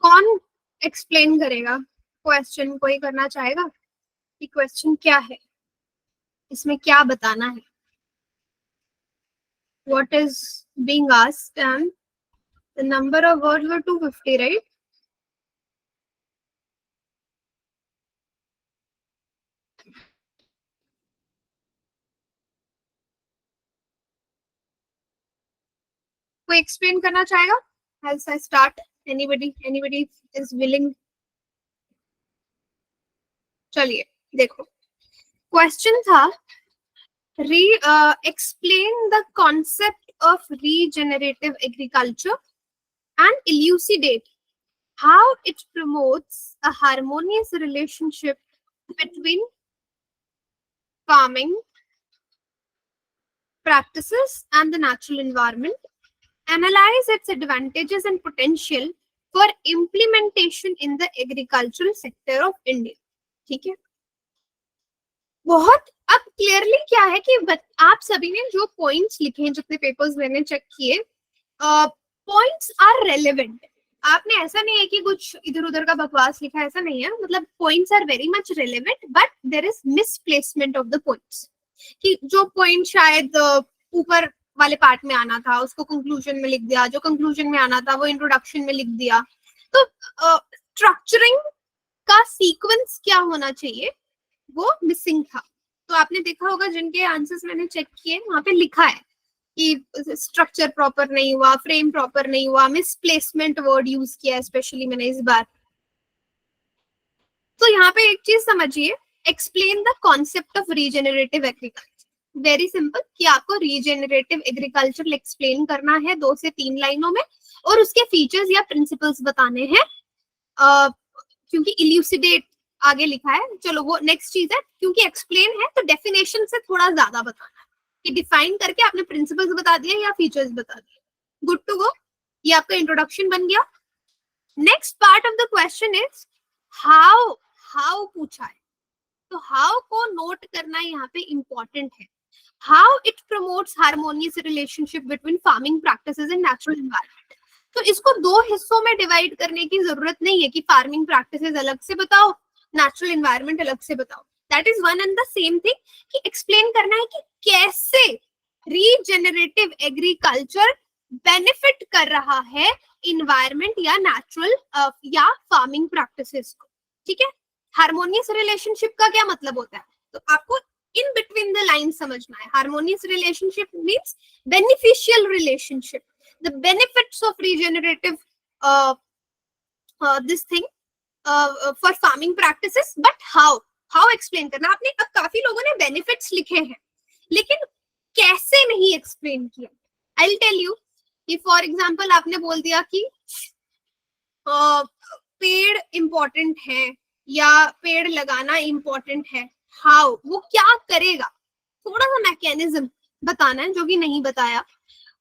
कौन एक्सप्लेन करेगा क्वेश्चन? कोई करना चाहेगा कि क्वेश्चन क्या है, इसमें क्या बताना है? What is being asked, and the number of words were 250, right? कोई एक्सप्लेन करना चाहेगा? As I start, anybody is willing? चलिए देखो, क्वेश्चन था explain the concept of regenerative agriculture and elucidate how it promotes a harmonious relationship between farming practices and the natural environment. Analyze its advantages and potential for implementation in the agricultural sector of India. ठीक है, बहुत अब clearly क्या है कि आप सभी ने जो पॉइंट्स लिखे हैं, जितने पेपर्स मैंने चेक किए, पॉइंट्स आर रेलेवेंट. आपने ऐसा नहीं है कि कुछ इधर उधर का बकवास लिखा है, ऐसा नहीं है. मतलब points are very much relevant, but there is misplacement of the points. कि जो पॉइंट शायद ऊपर वाले पार्ट में आना था उसको कंक्लूजन में लिख दिया, जो कंक्लूजन में आना था वो इंट्रोडक्शन में लिख दिया. तो स्ट्रक्चरिंग का सीक्वेंस क्या होना चाहिए वो मिसिंग था. तो आपने देखा होगा जिनके आंसर्स मैंने चेक किए वहां पे लिखा है कि स्ट्रक्चर प्रॉपर नहीं हुआ, फ्रेम प्रॉपर नहीं हुआ, मिसप्लेसमेंट वर्ड यूज किया स्पेशली मैंने इस बार. तो यहाँ पे एक चीज समझिए, explain the concept of regenerative agriculture. Very simple कि आपको रीजेनरेटिव एग्रीकल्चर एक्सप्लेन करना है 2 से 3 लाइनों में, और उसके फीचर्स या प्रिंसिपल्स बताने हैं. क्योंकि इल्यूसिडेट आगे लिखा है, चलो वो नेक्स्ट चीज है. क्योंकि एक्सप्लेन है तो डेफिनेशन से थोड़ा ज्यादा बताना है कि डिफाइन करके आपने प्रिंसिपल्स बता दिए या फीचर्स बता दिए. गुड टू गो, ये आपका इंट्रोडक्शन बन गया. Next part of the question is how. How पूछा है तो हाउ को नोट करना यहाँ पे इंपॉर्टेंट है. How it promotes harmonious relationship between farming practices and natural environment. तो इसको 2 हिस्सों में डिवाइड करने की जरूरत नहीं है कि फार्मिंग प्रैक्टिसेस अलग से बताओ, नेचुरल एनवायरनमेंट अलग से बताओ. That is one and the same thing. कि एक्सप्लेन करना है कि कैसे रीजेनरेटिव एग्रीकल्चर बेनिफिट कर रहा है इन्वायरमेंट या नेचुरल या फार्मिंग प्रैक्टिसेस को. ठीक है, हार्मोनियस रिलेशनशिप का क्या मतलब होता है तो आपको इन बिटवीन द लाइन समझना है. Harmonious relationship means beneficial relationship. The benefits of regenerative this thing for farming practices. But how explain करना. आपने अब काफी लोगों ने बेनिफिट्स लिखे हैं लेकिन कैसे नहीं एक्सप्लेन किया. आई विल टेल यू कि फॉर एग्जांपल आपने बोल दिया कि पेड़ इंपॉर्टेंट है या पेड़ लगाना इंपॉर्टेंट है. हाउ, वो क्या करेगा, थोड़ा सा मैकेनिज्म बताना है जो कि नहीं बताया.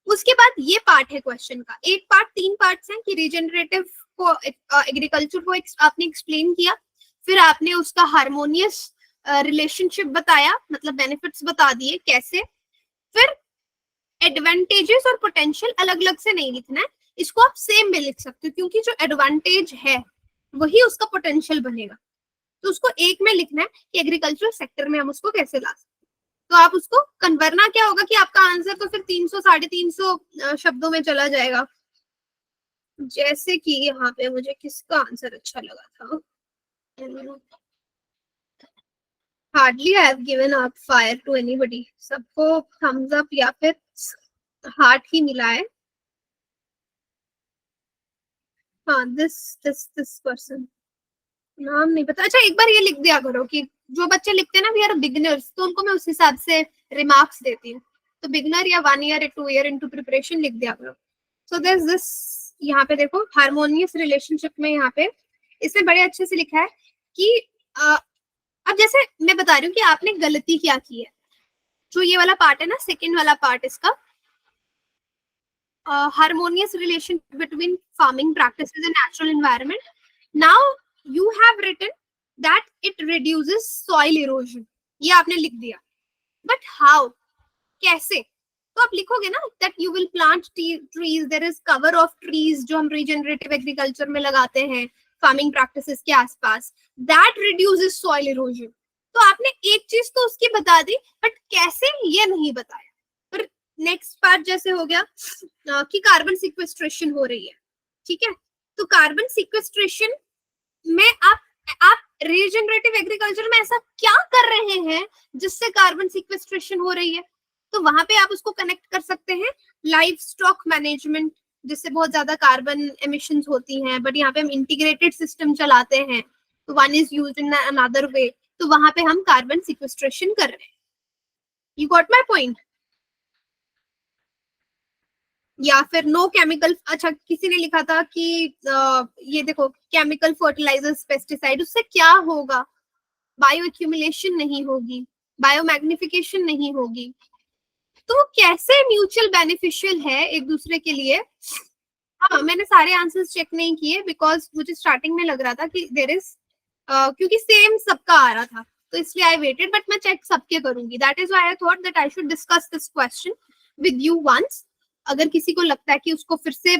उसके बाद ये पार्ट है क्वेश्चन का. एक पार्ट, 3 पार्ट्स हैं कि रीजनरेटिव को एग्रीकल्चर को आपने एक्सप्लेन किया, फिर आपने उसका हार्मोनियस रिलेशनशिप बताया, मतलब बेनिफिट्स बता दिए कैसे. फिर एडवांटेजेस और पोटेंशियल अलग अलग से नहीं लिखना है, इसको आप सेम में लिख सकते हो क्योंकि जो एडवांटेज है वही उसका पोटेंशियल बनेगा. तो उसको एक में लिखना है कि एग्रीकल्चरल सेक्टर में हम उसको कैसे ला सकते. तो आप उसको कन्वर्ना क्या होगा कि आपका आंसर तो फिर 300 350 शब्दों में चला जाएगा. जैसे कि यहाँ पे मुझे किसका आंसर अच्छा लगा था. Hardly I have given up fire to anybody. सबको थम्स अप या फिर हार्ट ही मिला है. हाँ, दिस पर्सन, नाम नहीं पता. अच्छा, एक बार ये लिख दिया करो कि जो बच्चे लिखते हैं ना वी आर बिगिनर्स, तो उनको मैं उस हिसाब से रिमार्क्स देती हूँ. तो बिगिनर या 1 ईयर या 2 ईयर इनटू प्रिपरेशन लिख दिया करो. So there is this. यहाँ पे देखो हार्मोनियस रिलेशनशिप में यहाँ पे इसमें बड़े अच्छे से लिखा है कि अब जैसे मैं बता रही हूँ कि आपने गलती क्या की है. जो ये वाला पार्ट है ना, सेकेंड वाला पार्ट इसका, harmonious relation between farming practices and natural environment. Now you have written that it reduces soil erosion. ये आपने लिख दिया, but how, कैसे. तो आप लिखोगे ना that you will plant trees, there is cover of trees जो हम रीजनरेटिव एग्रीकल्चर में लगाते हैं फार्मिंग प्रैक्टिसेस के आसपास, दैट रिड्यूसेस सॉइल इरोजन। तो आपने एक चीज तो उसकी बता दी, बट कैसे ये नहीं बताया। पर नेक्स्ट पार्ट जैसे हो गया कि कार्बन सिक्वेस्ट्रेशन हो रही है, ठीक है, तो कार्बन सिक्वेस्ट्रेशन में आप रीजनरेटिव एग्रीकल्चर में ऐसा क्या कर रहे हैं जिससे कार्बन सिक्वेस्ट्रेशन हो रही है, तो वहां पे आप उसको कनेक्ट कर सकते हैं लाइफ स्टॉक मैनेजमेंट, जिससे बहुत ज्यादा कार्बन एमिशंस होती हैं, बट यहाँ पे हम इंटीग्रेटेड सिस्टम चलाते हैं, तो one is used in another way, तो वहां पे हम कार्बन सिक्वेस्ट्रेशन कर रहे हैं। You got my point. या फिर नो केमिकल, अच्छा किसी ने लिखा था कि ये देखो केमिकल फर्टिलाइजर्स पेस्टिसाइड, उससे क्या होगा, बायो एक्यूमुलेशन नहीं होगी, बायो मैग्निफिकेशन नहीं होगी, तो कैसे म्यूचुअल बेनिफिशियल है एक दूसरे के लिए। हाँ, मैंने सारे आंसर्स चेक नहीं किए बिकॉज मुझे स्टार्टिंग में लग रहा था कि देर इज क्योंकि सेम सबका आ रहा था, तो इसलिए आई वेटेड, बट मैं चेक सबके करूंगी। That is why I thought that I should discuss this question with you once. अगर किसी को लगता है कि उसको फिर से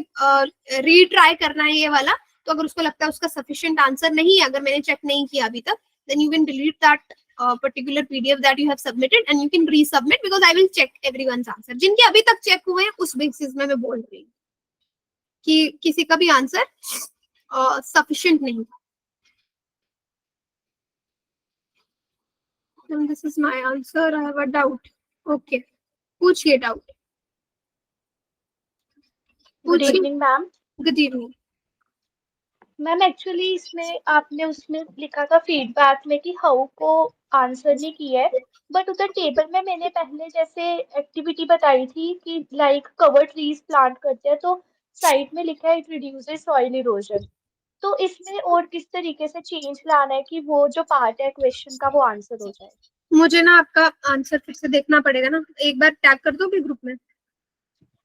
रीट्राई करना है ये वाला, तो अगर उसको लगता है उसका सफिशिएंट आंसर नहीं है, अगर मैंने चेक नहीं किया अभी तक, then you can delete that particular PDF that you have submitted and you can resubmit because I will check everyone's answer. जिनके अभी तक चेक हुए हैं उस बेसिस में मैं बोल रही हूँ कि किसी का भी आंसर सफिशिएंट नहीं था। This is my answer. I have a doubt. Okay, पूछिए doubt. Good evening ma'am. Good evening ma'am actually इसमें आपने उसमें लिखा था फीडबैक में कि हाउ को आंसर नहीं किया है, बट उधर टेबल में मैंने पहले जैसे एक्टिविटी बताई थी कि लाइक कवर ट्रीज प्लांट करते हैं, तो साइड में लिखा है इट रिड्यूसेस सॉइल इरोजन। तो इसमें और किस तरीके से चेंज लाना है कि वो जो पार्ट है क्वेश्चन का वो आंसर हो जाए। मुझे ना आपका आंसर फिर से देखना पड़ेगा ना, एक बार टैग कर दोगे ग्रुप में।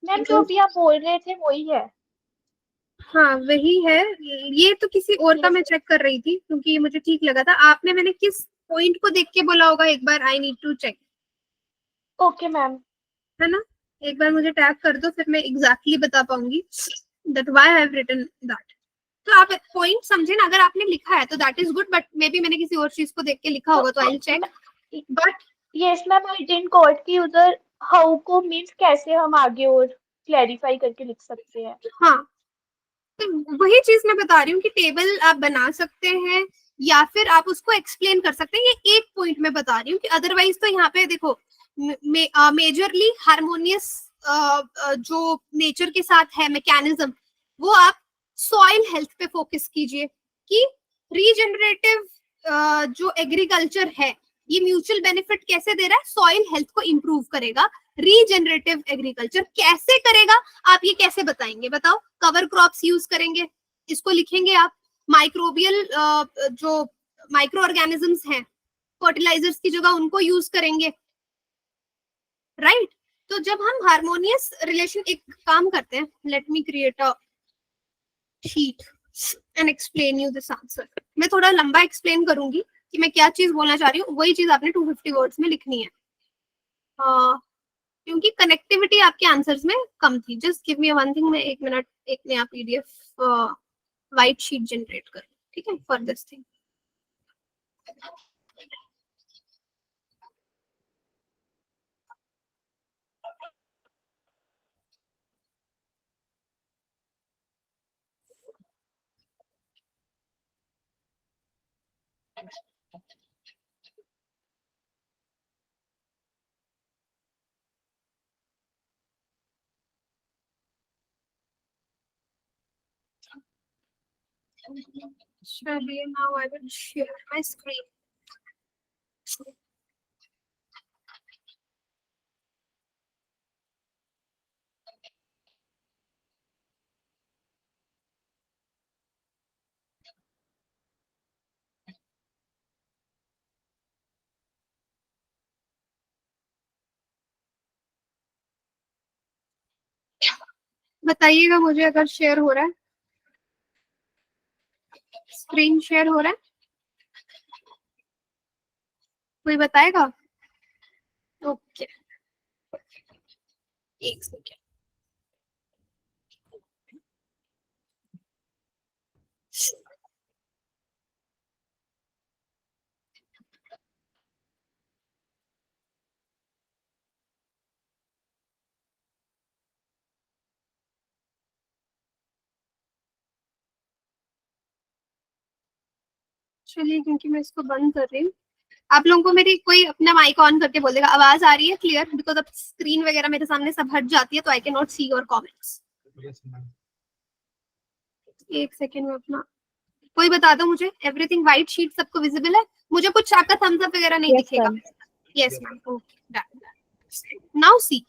मैम जो अभी आप बोल रहे थे वही है। हाँ वही है, ये तो किसी और का यस मैं चेक कर रही थी क्योंकि ये मुझे ठीक लगा था। आपने मैंने किस पॉइंट को देख के बोला होगा एक बार, I need to check, okay ma'am. है ना। एक बार मुझे टैग कर दो, फिर मैं एग्जैक्टली बता पाऊंगी that why I have written that. तो आप पॉइंट समझे ना, अगर आपने लिखा है तो that is good, but may be मैंने किसी और चीज को देख के लिखा होगा, तो I will check. But yes ma'am, I didn't caught कि उधर हाउ को मीन्स कैसे हम आगे और क्लैरिफाई करके लिख सकते हैं। हाँ, तो वही चीज मैं बता रही हूँ कि टेबल आप बना सकते हैं या फिर आप उसको एक्सप्लेन कर सकते हैं, ये एक पॉइंट मैं बता रही हूँ कि अदरवाइज तो यहाँ पे देखो मेजरली हारमोनियस जो नेचर के साथ है मैकेनिज्म, वो आप सॉइल हेल्थ पे फोकस कीजिए कि रीजनरेटिव जो एग्रीकल्चर है ये म्यूचुअल बेनिफिट कैसे दे रहा है, सॉइल हेल्थ को इंप्रूव करेगा। रीजनरेटिव एग्रीकल्चर कैसे करेगा, आप ये कैसे बताएंगे, बताओ। कवर क्रॉप्स यूज करेंगे, इसको लिखेंगे आप। माइक्रोबियल जो माइक्रो ऑर्गेनिजम्स हैं फर्टिलाइजर्स की जगह उनको यूज करेंगे, राइट। तो जब हम हार्मोनियस रिलेशन, एक काम करते हैं, let me create a sheet and explain you this answer. मैं थोड़ा लंबा एक्सप्लेन करूंगी कि मैं क्या चीज बोलना चाह रही हूँ, वही चीज आपने 250 वर्ड्स में लिखनी है, क्योंकि कनेक्टिविटी आपके आंसर्स में कम थी। Just give me one thing, मैं एक मिनट एक नया पीडीएफ वाइट शीट जनरेट कर, ठीक है, for this thing. Now I will share my screen. बताइएगा मुझे अगर शेयर हो रहा है, स्क्रीन शेयर हो रहा है, कोई बताएगा। ओके एक सेकेंड। चलिए, क्योंकि मैं इसको बंद कर रही हूँ, आप लोगों को मेरी कोई अपना माइक ऑन करके बोल देगा, आवाज आ रही है क्लियर? बिकॉज अब स्क्रीन वगैरह मेरे सामने सब हट जाती है, तो I can not see your comments. एक सेकेंड में अपना, कोई बता दो मुझे, एवरीथिंग व्हाइट शीट सबको विजिबल है? मुझे कुछ आपका थम्स अप वगैरह नहीं दिखेगा? Yes ma'am, okay done. Now see,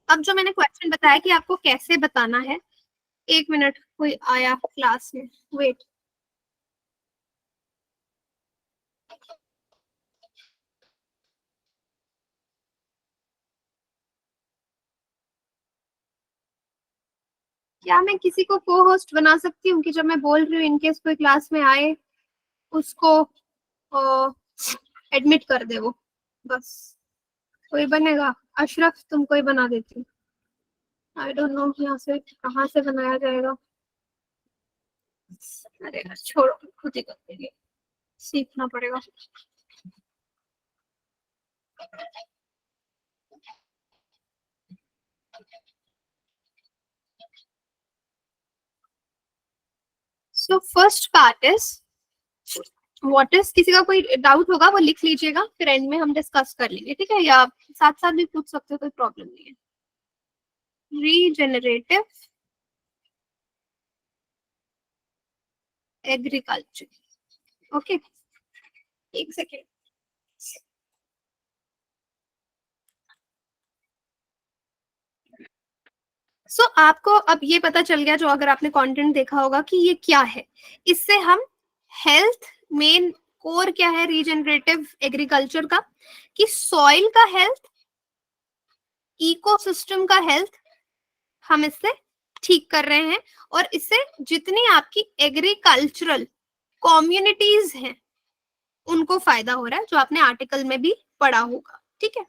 अब जो मैंने क्वेश्चन बताया कि आपको कैसे बताना है, एक मिनट, कोई आया क्लास में, वेट। क्या मैं किसी को को होस्ट बना सकती हूँ कि जब मैं बोल रही हूँ इनकेस कोई क्लास में आए उसको एडमिट कर दे वो, बस। कोई बनेगा? अशरफ, तुम कोई बना देती हूँ। आई डोंट नो यहाँ से कहाँ से बनाया जाएगा। अरे यार छोड़ो, खुद ही कर देंगे, सीखना पड़ेगा। So first part is what is, किसी का कोई डाउट होगा वो लिख लीजिएगा, फिर एंड में हम डिस्कस कर लेंगे, ठीक है? या साथ साथ भी पूछ सकते हो, कोई प्रॉब्लम नहीं है। रीजेनरेटिव एग्रीकल्चर, ओके, एक सेकेंड। सो आपको अब ये पता चल गया, जो अगर आपने कंटेंट देखा होगा, कि ये क्या है। इससे हम हेल्थ, मेन कोर क्या है रीजनरेटिव एग्रीकल्चर का, कि सॉइल का हेल्थ, इकोसिस्टम का हेल्थ हम इससे ठीक कर रहे हैं, और इससे जितनी आपकी एग्रीकल्चरल कम्युनिटीज हैं उनको फायदा हो रहा है, जो आपने आर्टिकल में भी पढ़ा होगा, ठीक है?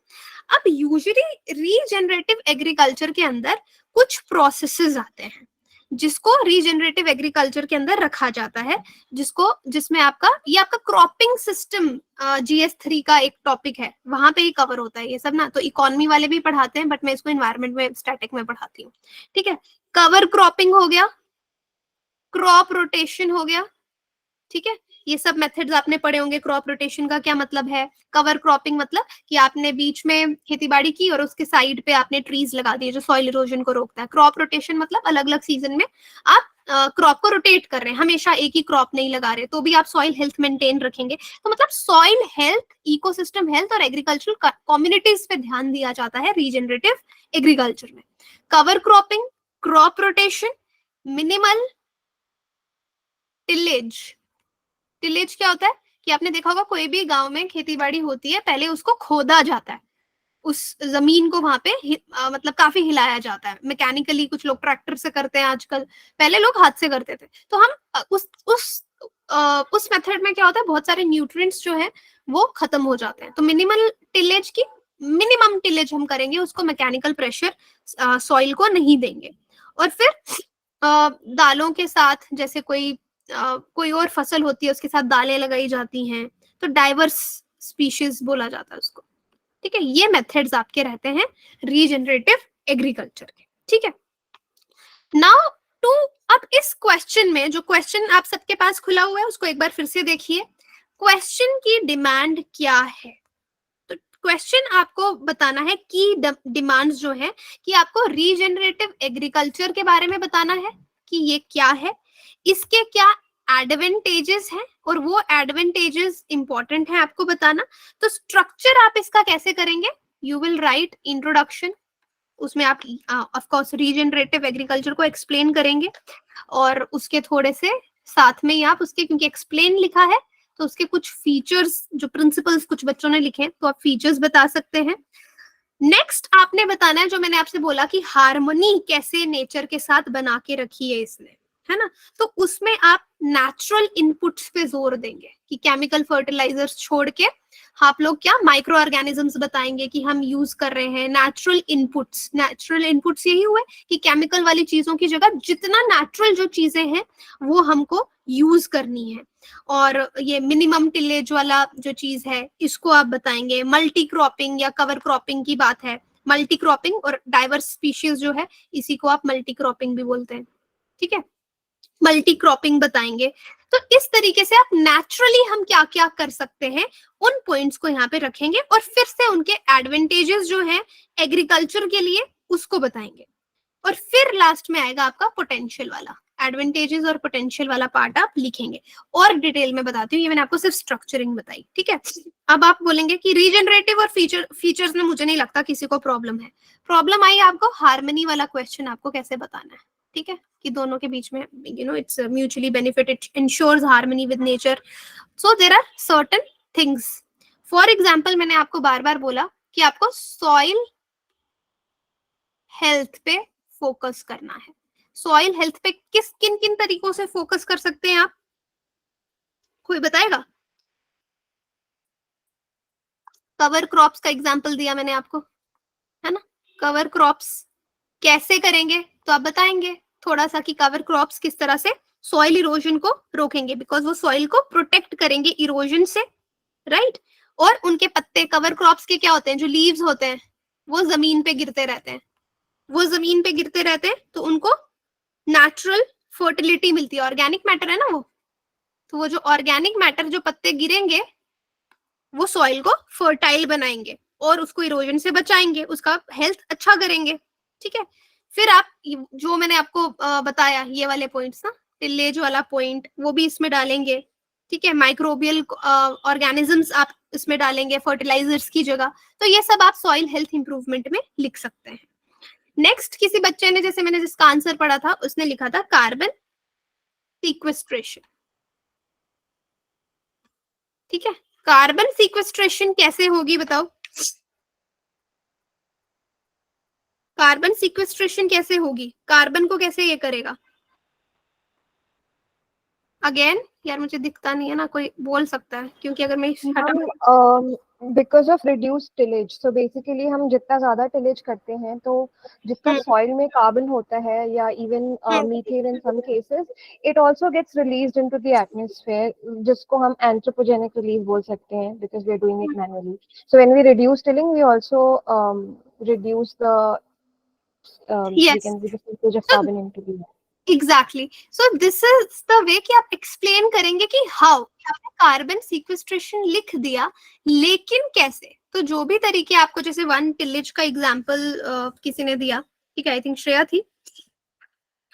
अब यूजुअली रीजनरेटिव एग्रीकल्चर के अंदर कुछ प्रोसेसेस आते हैं जिसको रीजनरेटिव एग्रीकल्चर के अंदर रखा जाता है, जिसमें आपका ये आपका क्रॉपिंग सिस्टम GS3 का एक टॉपिक है, वहां पे ही कवर होता है ये सब ना। तो इकोनॉमी वाले भी पढ़ाते हैं, बट मैं इसको एनवायरमेंट में, स्टैटिक में पढ़ाती हूँ, ठीक है? कवर क्रॉपिंग हो गया, क्रॉप रोटेशन हो गया, ठीक है? ये सब मेथड्स आपने पढ़े होंगे। क्रॉप रोटेशन का क्या मतलब है? कवर क्रॉपिंग मतलब कि आपने बीच में खेतीबाड़ी की और उसके साइड पे आपने ट्रीज लगा दिए जो सॉइल इरोजन को रोकता है। क्रॉप रोटेशन मतलब अलग अलग सीजन में आप क्रॉप को रोटेट कर रहे हैं, हमेशा एक ही क्रॉप नहीं लगा रहे, तो भी आप सॉइल हेल्थ मेंटेन रखेंगे। तो मतलब सॉइल हेल्थ, इकोसिस्टम हेल्थ और एग्रीकल्चरल कम्युनिटीज पे ध्यान दिया जाता है रीजनरेटिव एग्रीकल्चर में। Cover cropping, crop rotation, minimal tillage. Tillage क्या होता है कि आपने देखा होगा कोई भी गांव में खेती बाड़ी होती है, पहले उसको खोदा जाता है, उस जमीन को वहां पे मतलब काफी हिलाया जाता है मैकेनिकली। कुछ लोग ट्रैक्टर से करते हैं आजकल, पहले लोग हाथ से करते थे। तो हम उस मेथड में क्या होता है, बहुत सारे न्यूट्रिएंट्स जो है वो खत्म हो जाते हैं। तो मिनिमल टिलेज की मिनिमम टिलेज हम करेंगे, उसको मैकेनिकल प्रेशर सॉइल को नहीं देंगे। और फिर दालों के साथ, जैसे कोई और फसल होती है उसके साथ दालें लगाई जाती हैं, तो डाइवर्स स्पीशीज बोला जाता है उसको, ठीक है? ये मेथड्स आपके रहते हैं रीजनरेटिव एग्रीकल्चर के, ठीक है? नाउ टू, अब इस क्वेश्चन में, जो क्वेश्चन आप सबके पास खुला हुआ है उसको एक बार फिर से देखिए। क्वेश्चन की डिमांड क्या है? तो क्वेश्चन आपको बताना है की डिमांड्स जो है, कि आपको रीजनरेटिव एग्रीकल्चर के बारे में बताना है कि ये क्या है, इसके क्या एडवांटेजेस हैं, और वो एडवांटेजेस इंपॉर्टेंट है आपको बताना। तो स्ट्रक्चर आप इसका कैसे करेंगे? यू विल राइट इंट्रोडक्शन, उसमें आप ऑफ कोर्स रीजनरेटिव एग्रीकल्चर को एक्सप्लेन करेंगे, और उसके थोड़े से साथ में ही आप उसके, क्योंकि एक्सप्लेन लिखा है तो उसके कुछ फीचर्स, जो प्रिंसिपल्स कुछ बच्चों ने लिखे हैं, तो आप फीचर्स बता सकते हैं। नेक्स्ट आपने बताना है, जो मैंने आपसे बोला कि हार्मनी कैसे नेचर के साथ बना के रखी है इसने, है ना। तो उसमें आप नेचुरल इनपुट्स पे जोर देंगे कि केमिकल फर्टिलाइजर्स छोड़ के आप लोग क्या माइक्रो ऑर्गेनिजम्स बताएंगे कि हम यूज कर रहे हैं नेचुरल इनपुट्स। नेचुरल इनपुट्स यही हुए कि केमिकल वाली चीजों की जगह जितना नेचुरल जो चीजें हैं वो हमको यूज करनी है। और ये मिनिमम टिलेज वाला जो चीज है इसको आप बताएंगे। मल्टी क्रॉपिंग या कवर क्रॉपिंग की बात है, मल्टी क्रॉपिंग और डाइवर्स स्पीशीज जो है इसी को आप मल्टी क्रॉपिंग भी बोलते हैं, ठीक है। मल्टी क्रॉपिंग बताएंगे। तो इस तरीके से आप नेचुरली हम क्या क्या कर सकते हैं उन पॉइंट्स को यहाँ पे रखेंगे और फिर से उनके एडवांटेजेस जो है एग्रीकल्चर के लिए उसको बताएंगे। और फिर लास्ट में आएगा आपका पोटेंशियल वाला, एडवांटेजेस और पोटेंशियल वाला पार्ट आप लिखेंगे। और डिटेल में बताती हूँ, ये मैंने आपको सिर्फ स्ट्रक्चरिंग बताई, ठीक है। अब आप बोलेंगे कि रीजनरेटिव और फीचर्स में मुझे नहीं लगता किसी को प्रॉब्लम है। प्रॉब्लम आई आपको हार्मनी वाला क्वेश्चन आपको कैसे बताना है, ठीक है, कि दोनों के बीच में it's mutually benefit, it ensures harmony with nature. So there are certain things. For example मैंने आपको बार बार बोला कि आपको सॉइल हेल्थ पे फोकस करना है। सॉइल हेल्थ पे किस किन किन तरीकों से फोकस कर सकते हैं आप, कोई बताएगा? कवर क्रॉप्स का एग्जांपल दिया मैंने आपको, है ना। कवर क्रॉप्स कैसे करेंगे तो आप बताएंगे थोड़ा सा कि कवर क्रॉप्स किस तरह से सॉइल इरोजन को रोकेंगे, बिकॉज वो सॉइल को प्रोटेक्ट करेंगे इरोजन से, राइट। और उनके पत्ते कवर क्रॉप्स के क्या होते हैं, जो लीव्स होते हैं वो जमीन पे गिरते रहते हैं। वो जमीन पे गिरते रहते हैं तो उनको नेचुरल फर्टिलिटी मिलती है, ऑर्गेनिक मैटर है ना वो। तो वो जो ऑर्गेनिक मैटर जो पत्ते गिरेंगे वो सॉइल को फर्टाइल बनाएंगे और उसको इरोजन से बचाएंगे, उसका हेल्थ अच्छा करेंगे, ठीक है। फिर आप जो मैंने आपको बताया ये वाले पॉइंट्स ना, टिलेज वाला पॉइंट वो भी इसमें डालेंगे, ठीक है। माइक्रोबियल ऑर्गेनिजम्स आप इसमें डालेंगे फर्टिलाइजर्स की जगह। तो ये सब आप सॉइल हेल्थ इंप्रूवमेंट में लिख सकते हैं। नेक्स्ट किसी बच्चे ने, जैसे मैंने जिसका आंसर पढ़ा था उसने लिखा था कार्बन सीक्वेस्ट्रेशन, ठीक है। कार्बन सीक्वेस्ट्रेशन कैसे होगी बताओ, कार्बन सीक्वेस्ट्रेशन कैसे होगी, कार्बन को कैसे ये करेगा? अगेन यार मुझे दिखता नहीं है ना, कोई बोल सकता है, क्योंकि अगर मैं हम because of reduce tillage, so basically हम जितना ज्यादा टिलेज करते हैं तो जितना सॉइल में कार्बन होता है या even methane in some cases, it also gets released into the atmosphere, जिसको हम एंथ्रोपोजेनिक रिलीज बोल सकते हैं because we are doing it manually. So when we reduce tilling we also reduce the we yes can see the percentage of carbon into the air. Exactly. So this is the way कि आप explain करेंगे कि how आपने carbon sequestration लिख दिया लेकिन कैसे। तो जो भी तरीके आपको, जैसे वन टिलेज का एग्जांपल किसी ने दिया, ठीक है, आई थिंक श्रेया थी,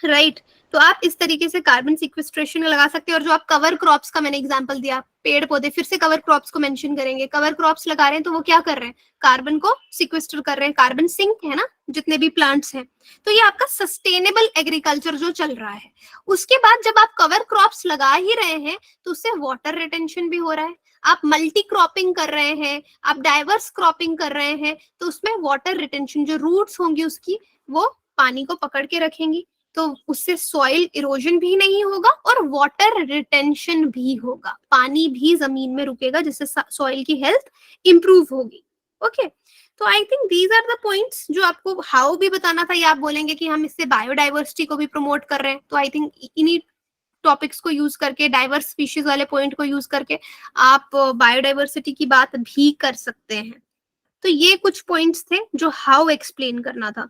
राइट। तो आप इस तरीके से कार्बन सीक्वेस्ट्रेशन लगा सकते हैं। और जो आप कवर क्रॉप्स का मैंने एग्जांपल दिया, पेड़ पौधे, फिर से कवर क्रॉप्स को मेंशन करेंगे। कवर क्रॉप्स लगा रहे हैं तो वो क्या कर रहे हैं, कार्बन को सीक्वेस्टर कर रहे हैं, कार्बन सिंक है ना जितने भी प्लांट्स हैं। तो ये आपका सस्टेनेबल एग्रीकल्चर जो चल रहा है। उसके बाद जब आप कवर क्रॉप्स लगा ही रहे हैं तो उससे वाटर रिटेंशन भी हो रहा है। आप मल्टी क्रॉपिंग कर रहे हैं, आप डाइवर्स क्रॉपिंग कर रहे हैं, तो उसमें वाटर रिटेंशन, जो रूट्स होंगी उसकी वो पानी को पकड़ के रखेंगी, तो उससे सॉइल इरोजन भी नहीं होगा और वाटर रिटेंशन भी होगा, पानी भी जमीन में रुकेगा जिससे सॉइल की हेल्थ इंप्रूव होगी। ओके, तो I think these are the points जो आपको हाउ भी बताना था। या आप बोलेंगे कि हम इससे बायोडाइवर्सिटी को भी प्रमोट कर रहे हैं, तो आई थिंक इन्हीं टॉपिक्स को यूज करके, डाइवर्स स्पीशीज वाले पॉइंट को यूज करके आप बायोडाइवर्सिटी की बात भी कर सकते हैं। तो ये कुछ पॉइंट्स थे जो हाउ एक्सप्लेन करना था।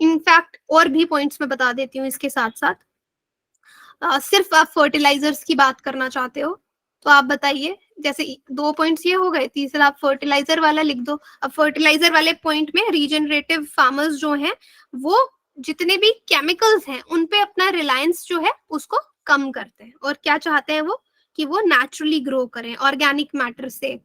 इनफैक्ट और भी पॉइंट्स मैं बता देती हूँ इसके साथ साथ। सिर्फ आप फर्टिलाइजर्स की बात करना चाहते हो तो आप बताइए, जैसे 2 पॉइंट्स ये हो गए, तीसरा आप फर्टिलाइजर वाला लिख दो। अब फर्टिलाइजर वाले पॉइंट में रीजनरेटिव फार्मर्स जो हैं वो जितने भी केमिकल्स हैं उन पे अपना रिलायंस जो है उसको कम करते हैं। और क्या चाहते हैं वो, कि वो नेचुरली ग्रो करें ऑर्गेनिक मैटर से।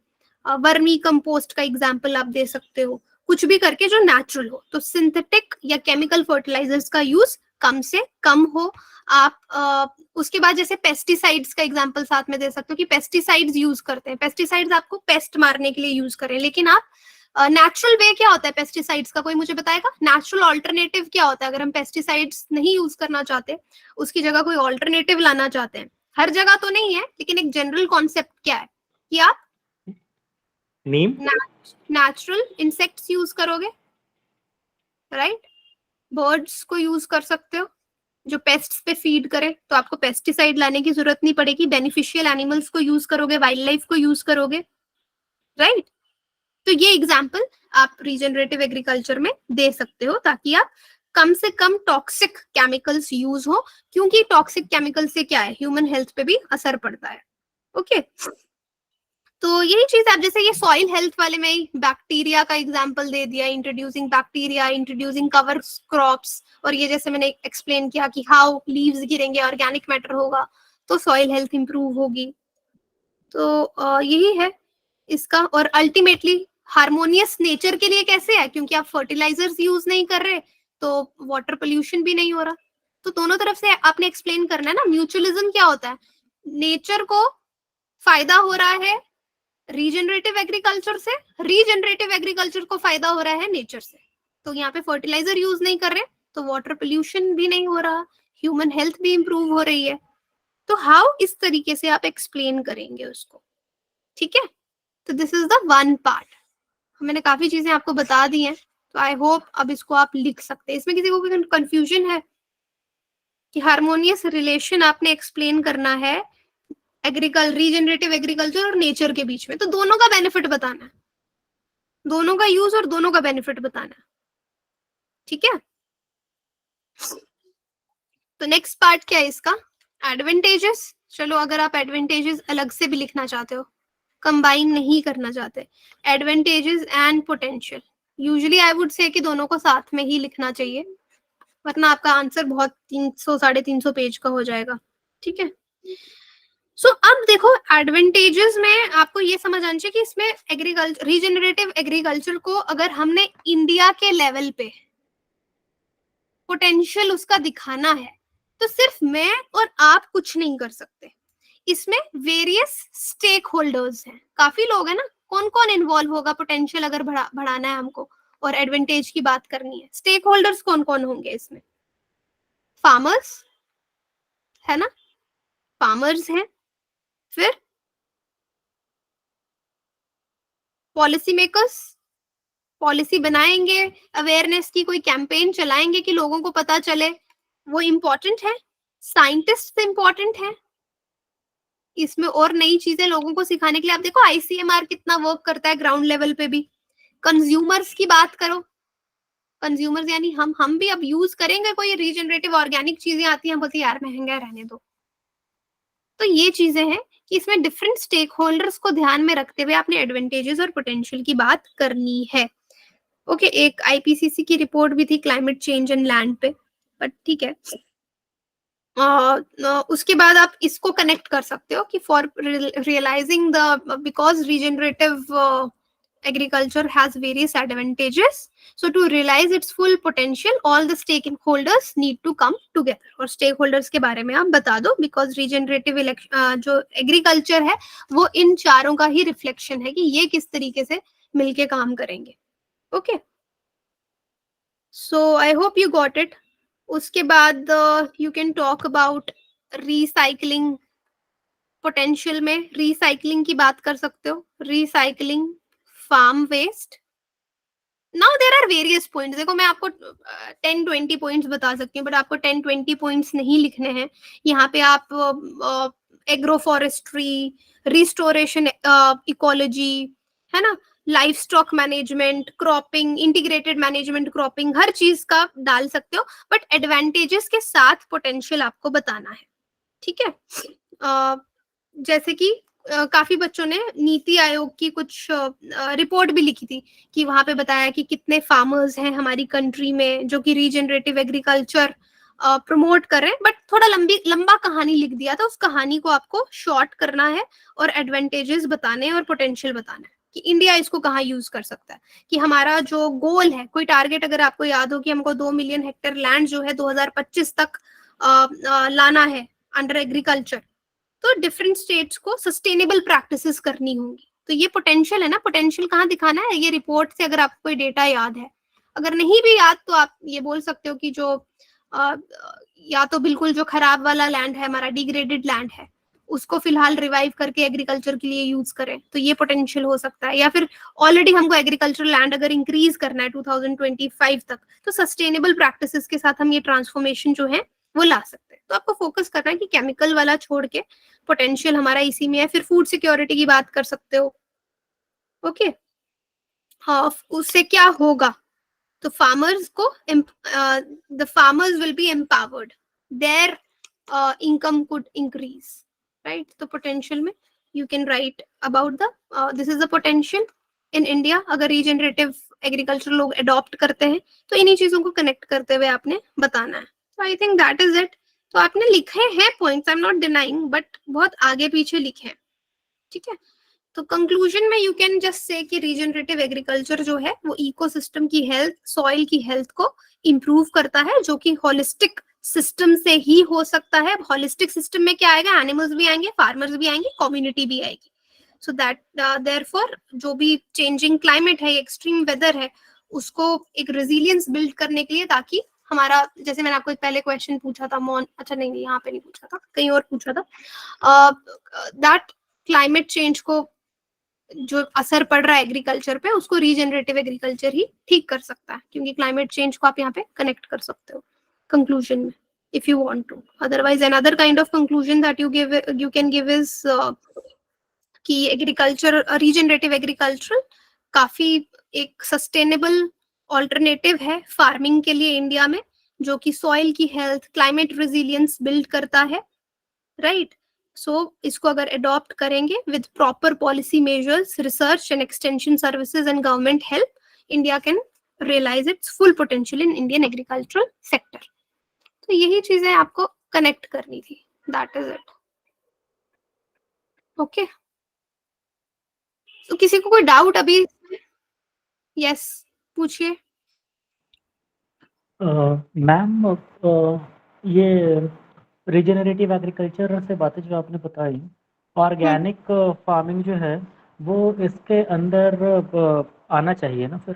वर्मी कंपोस्ट का एग्जाम्पल आप दे सकते हो, कुछ भी करके जो नेचुरल हो। तो सिंथेटिक या केमिकल फर्टिलाइजर्स का यूज कम से कम हो। आप उसके बाद जैसे पेस्टिसाइड्स का एग्जांपल साथ में दे सकते हो कि पेस्टिसाइड्स यूज करते हैं, पेस्टिसाइड्स आपको पेस्ट मारने के लिए यूज करें, लेकिन आप नेचुरल वे क्या होता है पेस्टिसाइड्स का, कोई मुझे बताएगा? नेचुरल ऑल्टरनेटिव क्या होता है अगर हम पेस्टिसाइड्स नहीं यूज करना चाहते, उसकी जगह कोई ऑल्टरनेटिव लाना चाहते हैं? हर जगह तो नहीं है, लेकिन एक जनरल कॉन्सेप्ट क्या है कि आप नीम, नेचुरल इंसेक्ट्स यूज करोगे, राइट? बर्ड्स को यूज कर सकते हो जो पेस्ट्स पे फीड करे, तो आपको पेस्टिसाइड लाने की जरूरत नहीं पड़ेगी। बेनिफिशियल एनिमल्स को यूज करोगे, वाइल्ड लाइफ को यूज करोगे, राइट? तो ये एग्जांपल आप रीजनरेटिव एग्रीकल्चर में दे सकते हो ताकि आप कम से कम टॉक्सिक केमिकल्स यूज हो, क्योंकि टॉक्सिक केमिकल से क्या है, ह्यूमन हेल्थ पे भी असर पड़ता है। ओके, तो यही चीज आप, जैसे ये सॉइल हेल्थ वाले में बैक्टीरिया का एग्जांपल दे दिया, introducing bacteria, introducing cover crops, और ये जैसे मैंने एक्सप्लेन किया कि हाउ लीव्स गिरेंगे, ऑर्गेनिक मैटर होगा तो सॉइल हेल्थ इंप्रूव होगी। तो यही है इसका। और अल्टीमेटली हार्मोनियस नेचर के लिए कैसे है, क्योंकि आप फर्टिलाइजर्स यूज नहीं कर रहे तो वाटर पोल्यूशन भी नहीं हो रहा। तो दोनों तरफ से आपने एक्सप्लेन करना है ना। म्यूचुअलिज्म क्या होता है, नेचर को फायदा हो रहा है रीजनरेटिव एग्रीकल्चर से, रीजनरेटिव एग्रीकल्चर को फायदा हो रहा है नेचर से। तो यहाँ पे फर्टिलाइजर यूज नहीं कर रहे तो वाटर पोल्यूशन भी नहीं हो रहा, ह्यूमन हेल्थ भी इंप्रूव हो रही है। तो हाउ, इस तरीके से आप एक्सप्लेन करेंगे उसको, ठीक है? तो this is the one part. मैंने काफी चीजें आपको बता दी हैं, तो आई होप अब इसको आप लिख सकते हैं। इसमें किसी को भी कंफ्यूजन है कि हार्मोनियस रिलेशन आपने एक्सप्लेन करना है रीजनरेटिव एग्रीकल्चर और नेचर के बीच में, तो दोनों का बेनिफिट बताना है, दोनों का यूज और दोनों का बेनिफिट बताना है, ठीक है? तो नेक्स्ट पार्ट क्या है इसका, एडवांटेजेस। चलो अगर आप एडवांटेजेस अलग से भी लिखना चाहते हो, कंबाइन नहीं करना चाहते, advantages and potential, usually I would say कि दोनों को साथ में ही लिखना चाहिए, वरना आपका आंसर बहुत 300-350 पेज का हो जाएगा, ठीक है? सो अब देखो एडवांटेजेस में आपको ये समझ आना चाहिए कि इसमें एग्रीकल्चर, रीजनरेटिव एग्रीकल्चर को अगर हमने इंडिया के लेवल पे पोटेंशियल उसका दिखाना है तो सिर्फ मैं और आप कुछ नहीं कर सकते, इसमें वेरियस स्टेक होल्डर्स हैं, काफी लोग हैं ना। कौन कौन इन्वॉल्व होगा पोटेंशियल अगर बढ़ाना है हमको और एडवांटेज की बात करनी है? स्टेक होल्डर्स कौन कौन होंगे इसमें? फार्मर्स है ना, फार्मर्स हैं, फिर पॉलिसी मेकर्स, पॉलिसी बनाएंगे, अवेयरनेस की कोई कैंपेन चलाएंगे कि लोगों को पता चले, वो इम्पोर्टेंट है। साइंटिस्ट इम्पोर्टेंट है इसमें, और नई चीजें लोगों को सिखाने के लिए। आप देखो आईसीएमआर कितना वर्क करता है ग्राउंड लेवल पे भी। कंज्यूमर्स की बात करो, कंज्यूमर्स यानी हम भी अब यूज करेंगे, कोई रीजनरेटिव ऑर्गेनिक चीजें आती हैं, बोलते यार महंगा है रहने दो। तो ये चीजें हैं कि इसमें डिफरेंट स्टेक होल्डर्स को ध्यान में रखते हुए आपने एडवांटेजेस और पोटेंशियल की बात करनी है। ओके, एक आईपीसीसी की रिपोर्ट भी थी क्लाइमेट चेंज एंड लैंड पे, बट ठीक है। उसके बाद आप इसको कनेक्ट कर सकते हो कि for realising the, because regenerative agriculture has various advantages, so to realize its full potential all the stakeholders need to come together। और stakeholders के बारे में आप बता दो, because regenerative जो agriculture है वो इन चारों का ही reflection है कि ये किस तरीके से मिलके काम करेंगे। Okay, so I hope you got it। उसके बाद you can talk about recycling। Potential में रिसाइकलिंग की बात कर सकते हो, recycling farm waste. Now there are various points. देखो मैं आपको 10-20 पॉइंट्स बता सकती हूँ, बट आपको 10-20 पॉइंट्स नहीं लिखने हैं। यहाँ पे आप एग्रो फॉरेस्ट्री, रिस्टोरेशन इकोलॉजी, है ना, life stock management, cropping, integrated management cropping, हर चीज का डाल सकते हो, बट एडवांटेजेस के साथ पोटेंशियल आपको बताना है, ठीक है? जैसे कि काफी बच्चों ने नीति आयोग की कुछ रिपोर्ट भी लिखी थी कि वहां पे बताया कि कितने फार्मर्स हैं हमारी कंट्री में जो कि रीजनरेटिव एग्रीकल्चर प्रमोट कर रहे हैं, बट थोड़ा लंबा कहानी लिख दिया था। उस कहानी को आपको शॉर्ट करना है और एडवांटेजेस बताने हैं और पोटेंशियल बताना है कि इंडिया इसको कहाँ यूज कर सकता है, कि हमारा जो गोल है, कोई टारगेट अगर आपको याद हो कि हमको 2 मिलियन हेक्टेयर लैंड जो है 2025 तक लाना है अंडर एग्रीकल्चर, तो डिफरेंट स्टेट्स को सस्टेनेबल प्रैक्टिसेस करनी होंगी। तो ये पोटेंशियल है ना, पोटेंशियल कहाँ दिखाना है, ये रिपोर्ट से अगर आपको कोई डेटा याद है। अगर नहीं भी याद तो आप ये बोल सकते हो कि जो या तो बिल्कुल जो खराब वाला लैंड है हमारा, डिग्रेडेड लैंड है, उसको फिलहाल रिवाइव करके एग्रीकल्चर के लिए यूज करें, तो ये पोटेंशियल हो सकता है। या फिर ऑलरेडी हमको एग्रीकल्चर लैंड अगर इंक्रीज करना है 2025 तक, तो सस्टेनेबल प्रैक्टिसेस के साथ हम ये ट्रांसफॉर्मेशन जो है वो ला सकते हैं। तो आपको फोकस करना है कि केमिकल वाला छोड़ के पोटेंशियल हमारा इसी में है। फिर फूड सिक्योरिटी की बात कर सकते हो। ओके, हाँ, उससे क्या होगा, तो फार्मर्स को the farmers will be empowered, their income could increase, right? तो potential में you can write about the this is the potential in India। अगर regenerative agriculture लोग adopt करते हैं तो इन्हीं चीजों को connect करते हुए आपने बताना है। So I think that is it। तो आपने लिखे हैं points, I'm not denying, but बहुत आगे पीछे लिखे हैं, ठीक है। तो कंक्लूजन में यू कैन जस्ट से कि रीजनरेटिव एग्रीकल्चर जो है वो इकोसिस्टम की हेल्थ, सॉइल की हेल्थ को इम्प्रूव करता है, जो कि होलिस्टिक सिस्टम से ही हो सकता है। होलिस्टिक सिस्टम में क्या आएगा, एनिमल्स भी आएंगे, फार्मर्स भी आएंगे, कम्युनिटी भी आएगी। सो दैट देयरफॉर जो भी चेंजिंग क्लाइमेट है, एक्सट्रीम वेदर है, उसको एक रेजिलियंस बिल्ड करने के लिए, ताकि हमारा, जैसे मैंने आपको पहले क्वेश्चन पूछा था, अच्छा नहीं, यहाँ पे नहीं पूछा था, कहीं और पूछा था, दैट क्लाइमेट चेंज को जो असर पड़ रहा है एग्रीकल्चर पे, उसको रीजनरेटिव एग्रीकल्चर ही ठीक कर सकता है, क्योंकि क्लाइमेट चेंज को आप यहाँ पे कनेक्ट कर सकते हो कंक्लूजन में, if you want to। otherwise another kind of conclusion that you can give is कि एग्रीकल्चर, रीजनरेटिव एग्रीकल्चर काफी एक सस्टेनेबल ऑल्टरनेटिव है फार्मिंग के लिए इंडिया में, जो कि सॉइल की हेल्थ, क्लाइमेट रेजिलियंस बिल्ड करता है, राइट। सो इसको अगर अडॉप्ट करेंगे with proper policy measures, research and extension services and government help, India can realise its full potential in Indian agricultural sector. तो यही चीजें आपको कनेक्ट करनी थी, दैट इज इट। ओके, तो किसी को कोई डाउट अभी? यस, पूछिए। मैम, ये रिजेनरेटिव एग्रीकल्चर से बातें जो आपने बताई, ऑर्गेनिक फार्मिंग जो है वो इसके अंदर आना चाहिए ना फिर?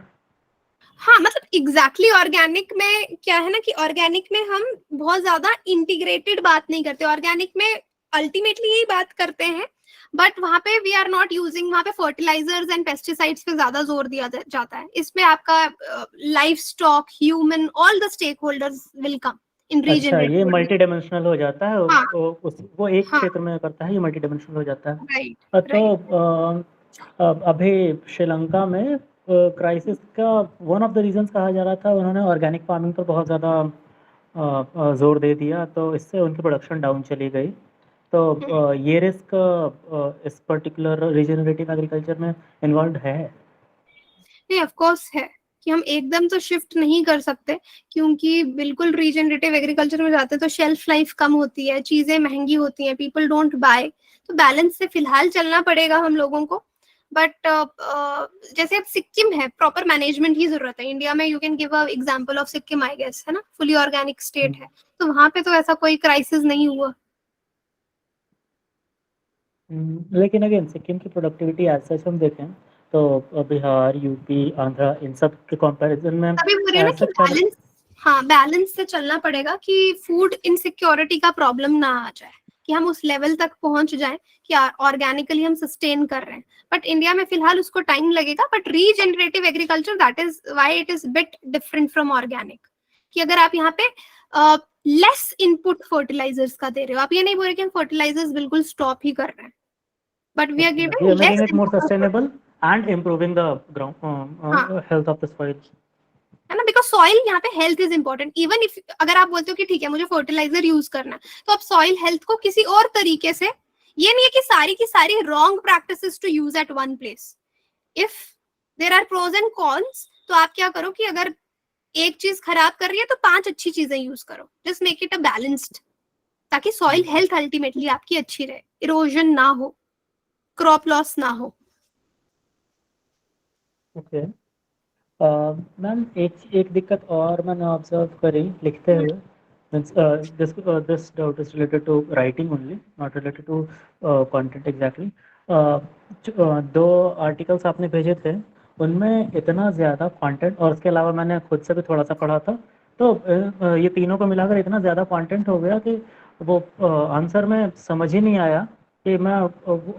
हाँ, मतलब एग्जैक्टली ऑर्गेनिक में क्या है ना कि ऑर्गेनिक में हम बहुत ज्यादा इंटीग्रेटेड बात नहीं करते। ऑर्गेनिक में अल्टीमेटली यही बात करते हैं, बट वहां पे वी आर नॉट यूजिंग, वहां पे फर्टिलाइजर्स एंड पेस्टिसाइड्स पे ज्यादा जोर दिया जाता है। इसमें आपका life stock, human, all the stakeholders will come in अच्छा, रीजनरेटिव। ये मल्टी डायमेंशनल हो जाता है, हाँ, वो एक हाँ, क्षेत्र में करता है, ये मल्टी डायमेंशनल हो जाता है। राइट, तो राइट। अभी श्रीलंका में क्राइसिस का वन ऑफ द रीजंस कहा जा रहा था, उन्होंने ऑर्गेनिक फार्मिंग पर बहुत ज़्यादा जोर दे दिया, तो इससे उनकी प्रोडक्शन डाउन चली गई। तो ये रिस्क इस पर्टिकुलर रीजनरेटिव एग्रीकल्चर में इन्वॉल्व है? नहीं, ऑफ कोर्स है कि हम एकदम तो शिफ्ट नहीं कर सकते, क्योंकि बिल्कुल रीजनरेटिव एग्रीकल्चर में जाते हैं तो शेल्फ लाइफ कम होती है, चीजें महंगी होती हैं, पीपल डोंट बाय। तो बैलेंस से फिलहाल चलना पड़ेगा हम लोगों को। बट जैसे अब सिक्किम है, प्रॉपर मैनेजमेंट की जरूरत है। इंडिया में you can give a example of Sikkim, I guess, है ना, फुली ऑर्गेनिक स्टेट है, तो वहां पे तो ऐसा कोई क्राइसिस नहीं हुआ। लेकिन अगेन सिक्किम की प्रोडक्टिविटी एज सच हम देखें तो बिहार, यूपी, आंध्रा, इन सब के कंपैरिजन में अभी बोल रही हूँ ना कि बैलेंस, हाँ, बैलेंस से चलना पड़ेगा कि फूड इनसिक्योरिटी का प्रॉब्लम ना आ जाए, कि हम उस लेवल तक पहुंच जाएं कि ऑर्गेनिकली हम सस्टेन कर रहे हैं। बट इंडिया में फिलहाल उसको टाइम लगेगा। But regenerative agriculture, that is why it is bit different from organic, कि अगर आप यहाँ पे लेस इनपुट फर्टिलाइजर्स का दे रहे हो, आप ये नहीं बोल रहे कि हम फर्टिलाइजर्स बिल्कुल स्टॉप ही कर रहे हैं, but we are giving making less it more sustainable and improving the ground health of the soil, है ना, बिकॉज सॉइल यहाँ पे health is important. Even if अगर आप बोलते हो कि ठीक है मुझे फर्टिलाइजर यूज करना है, तो आप सॉइल हेल्थ को किसी और तरीके से, ये नहीं है कि सारी की सारी wrong practices to use at one place. If there are pros and cons, तो आप क्या करो कि अगर एक चीज खराब कर रही है तो 5 अच्छी चीजें यूज करो, just make it a balanced, ताकि सॉइल हेल्थ अल्टीमेटली आपकी अच्छी रहे, इरोजन ना हो, क्रॉप लॉस ना हो। ओके। मैम, एक एक दिक्कत और मैंने ऑब्जर्व करी लिखते हुए, This doubt is related to writing only, not related to content exactly. दो आर्टिकल्स आपने भेजे थे, उनमें इतना ज़्यादा कंटेंट, और उसके अलावा मैंने खुद से भी थोड़ा सा पढ़ा था, तो ये तीनों को मिलाकर इतना ज़्यादा कंटेंट हो गया कि वो आंसर में समझ ही नहीं आया कि मैं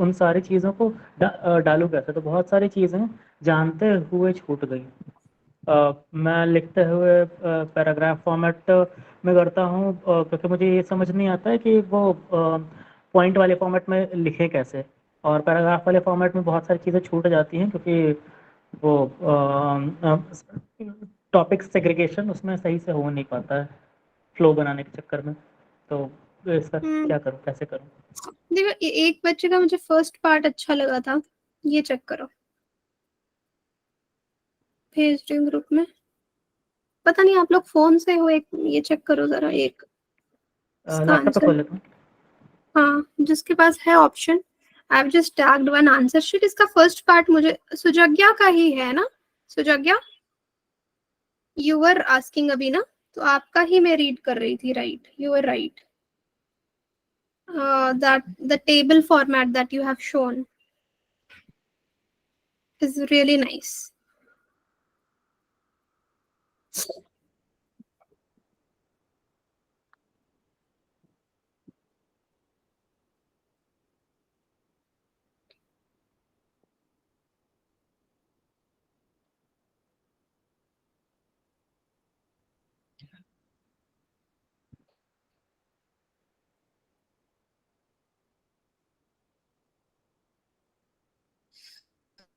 उन सारी चीज़ों को डालूँ कैसे। तो बहुत सारी चीज़ें जानते हुए छूट गई। मैं लिखते हुए पैराग्राफ फॉर्मेट में करता हूँ, क्योंकि मुझे ये समझ नहीं आता है कि वो पॉइंट वाले फॉर्मेट में लिखें कैसे, और पैराग्राफ वाले फॉर्मेट में बहुत सारी चीज़ें छूट जाती हैं, क्योंकि वो टॉपिक सेग्रीगेशन उसमें सही से हो नहीं पाता है फ्लो बनाने के चक्कर में। तो इसका क्या करूँ, कैसे करूँ? देखो, एक बच्चे का मुझे फर्स्ट पार्ट अच्छा लगा था, ये चेक करो, भेज रही हूँ ग्रुप में। पता नहीं आप लोग फोन से हो, एक ये चेक करो जरा, एक लैपटॉप पे खोल लेता हूँ। हाँ, जिसके पास है option, I have just tagged one answer sheet. इसका फर्स्ट पार्ट मुझे सुजज्ञा का ही है ना, सुजज्ञा यू वर आस्किंग अभी ना, तो आपका ही मैं रीड कर रही थी, right, you were right. That the table format that you have shown is really nice.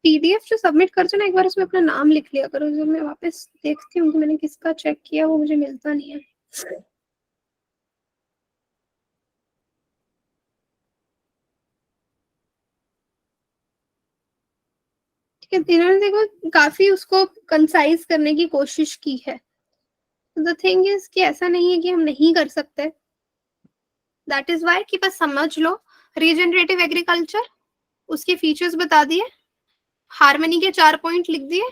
PDF जो सबमिट करते ना, एक बार उसमें अपना नाम लिख लिया करो, जो मैं वापस देखती हूँ कि मैंने किसका चेक किया, वो मुझे मिलता नहीं है। ठीक है, इन्होंने देखो काफी उसको कंसाइज करने की कोशिश की है। द थिंग इज कि ऐसा नहीं है कि हम नहीं कर सकते, दैट इज वाई कि बस समझ लो रीजनरेटिव एग्रीकल्चर, उसके फीचर्स बता दिए, हार्मनी के 4 पॉइंट लिख दिए,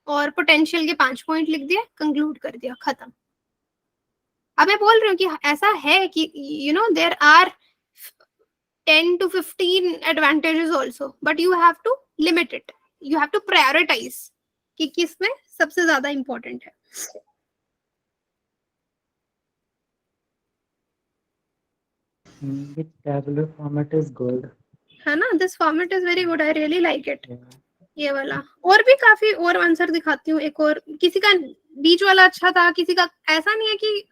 और पोटेंशियल के 5 पॉइंट लिख दिए, कंक्लूड कर दिया, खत्म। अब मैं बोल रही हूँ कि ऐसा है कि you know there are 10 to 15 advantages also, but you have to limit it, you have to prioritize कि किसमें सबसे ज्यादा important है। The tabular format is good. है ना, this format is very good, I really like it। ये वाला और भी काफी और आंसर दिखाती हूँ, एक और किसी का बीच वाला अच्छा था, किसी का ऐसा नहीं है कि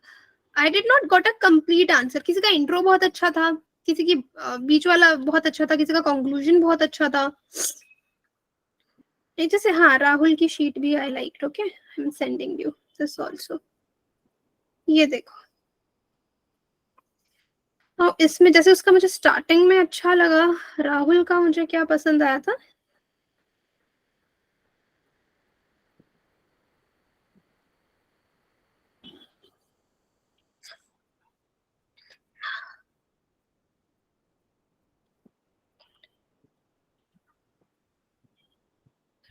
I did not got a complete answer, किसी का इंट्रो बहुत अच्छा था, किसी की बीच वाला बहुत अच्छा था, किसी का कंक्लूजन बहुत अच्छा था। जैसे हाँ, राहुल की शीट भी I like, okay I am sending you this also. ये देखो, और इसमें जैसे उसका मुझे स्टार्टिंग में अच्छा लगा, राहुल का मुझे क्या पसंद आया था,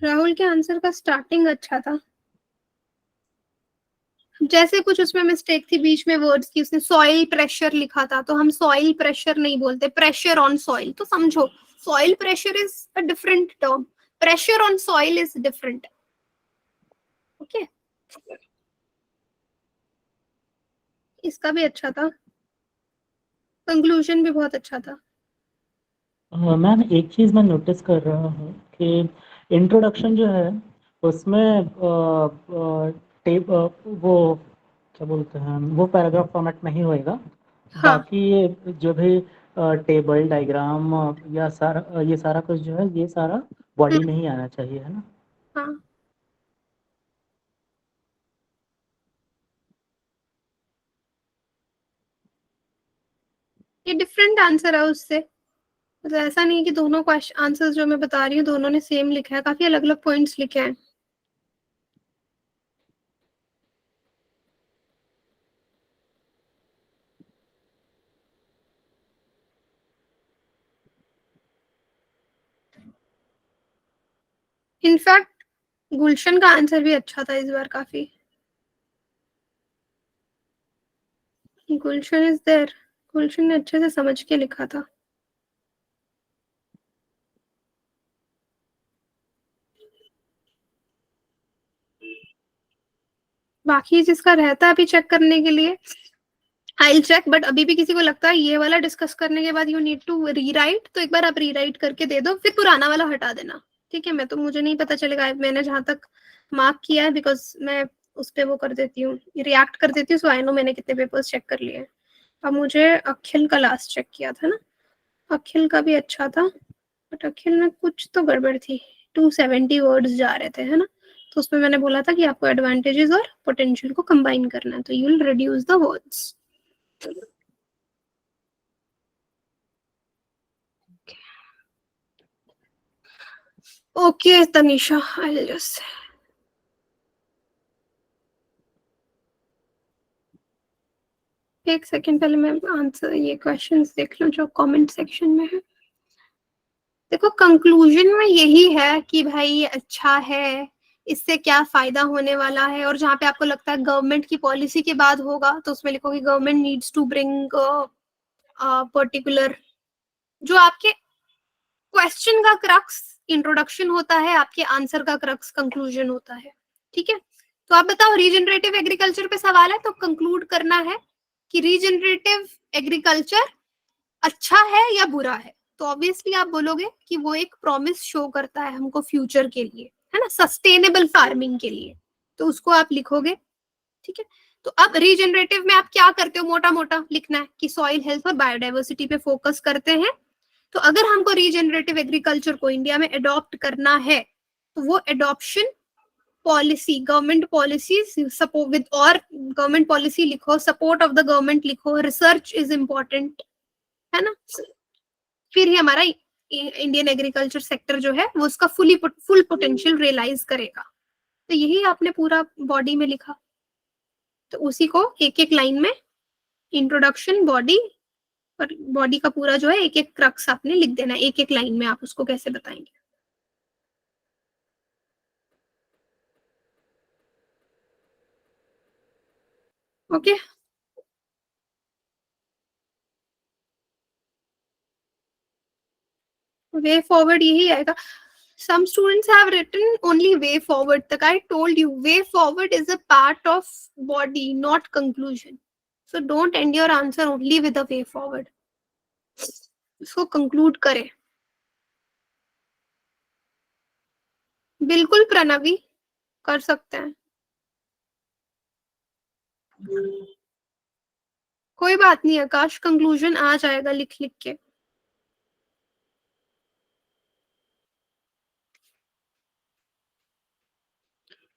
राहुल के आंसर का स्टार्टिंग अच्छा था। जैसे कुछ उसमें मिस्टेक थी बीच में वर्ड्स की, उसने सॉइल प्रेशर लिखा था, तो हम सॉइल प्रेशर नहीं बोलते, प्रेशर ऑन सॉइल। तो समझो soil pressure is a different term, pressure on soil is different, okay. इसका भी अच्छा था, कंक्लूजन भी बहुत अच्छा था। मैम एक चीज़ मैं नोटिस कर रहा हूँ कि इंट्रोडक्शन जो है उसमें वो क्या बोलते हैं, वो पैराग्राफ फॉर्मेट में ही होएगा। हाँ, बाकी ये जो भी टेबल डायग्राम या सारा ये सारा कुछ जो है, ये सारा बॉडी में ही आना चाहिए, है ना? हाँ, ये डिफरेंट आंसर है उससे, मतलब ऐसा नहीं है कि दोनों क्वेश्चन आंसर्स जो मैं बता रही हूँ दोनों ने सेम लिखा है, काफी अलग अलग पॉइंट्स लिखे हैं। इनफैक्ट गुलशन का आंसर भी अच्छा था इस बार काफी। गुलशन इज देयर। गुलशन ने अच्छे से समझ के लिखा था। बाकी जिसका रहता है अभी चेक करने के लिए, आई विल चेक, बट अभी भी किसी को लगता है ये वाला डिस्कस करने के बाद यू नीड टू रीराइट, तो एक बार आप रीराइट करके दे दो, फिर पुराना वाला हटा देना, ठीक है? मैं तो, मुझे नहीं पता चलेगा, मैंने जहां तक मार्क किया है, बिकॉज मैं उस पर वो कर देती हूँ, रिएक्ट कर देती हूँ, सो आई नो मैंने कितने पेपर्स चेक कर लिए। अब मुझे अखिल का लास्ट चेक किया था ना, अखिल का भी अच्छा था, बट अखिल में कुछ तो गड़बड़ थी, 270 वर्ड्स जा रहे थे, है ना? तो उसमें मैंने बोला था कि आपको एडवांटेजेस और पोटेंशियल को कंबाइन करना है, तो you will reduce the words. Okay Tanisha, I will just, एक सेकंड पहले मैं आंसर ये क्वेश्चंस देख लूं जो कमेंट सेक्शन में है। देखो कंक्लूजन में यही है कि भाई ये अच्छा है, इससे क्या फायदा होने वाला है, और जहाँ पे आपको लगता है गवर्नमेंट की पॉलिसी के बाद होगा तो उसमें लिखो कि government needs to bring particular, जो आपके क्वेश्चन का क्रक्स इंट्रोडक्शन होता है, आपके आंसर का क्रक्स कंक्लूजन होता है, ठीक है? तो आप बताओ, रीजनरेटिव एग्रीकल्चर पे सवाल है तो कंक्लूड करना है कि रीजनरेटिव एग्रीकल्चर अच्छा है या बुरा है, तो ऑब्वियसली आप बोलोगे कि वो एक प्रॉमिस शो करता है हमको फ्यूचर के लिए, है ना, सस्टेनेबल फार्मिंग के लिए, तो उसको आप लिखोगे, ठीक है? तो अब रीजनरेटिव में आप क्या करते हो, मोटा मोटा लिखना है कि सॉइल हेल्थ और बायोडाइवर्सिटी पे फोकस करते हैं। तो अगर हमको रीजनरेटिव एग्रीकल्चर को इंडिया में अडॉप्ट करना है तो वो adoption policy, government policy support with, और गवर्नमेंट पॉलिसी लिखो, सपोर्ट ऑफ द गवर्नमेंट लिखो, रिसर्च इज इम्पोर्टेंट, है ना? फिर ही हमारा इंडियन एग्रीकल्चर सेक्टर जो है वो उसका फुल पोटेंशियल रियलाइज करेगा। तो यही आपने पूरा बॉडी में लिखा, तो उसी को एक एक लाइन में इंट्रोडक्शन, बॉडी, और बॉडी का पूरा जो है एक एक क्रक्स आपने लिख देना, एक एक लाइन में आप उसको कैसे बताएंगे। ओके वे फॉरवर्ड यही आएगा। Some students have written only way forward. The guy told you way forward is a part of body, not conclusion. So don't end your answer only with a way forward. इसको conclude करें। बिल्कुल प्रणवी, कर सकते हैं, कोई बात नहीं आकाश, conclusion आ जाएगा लिख लिख के।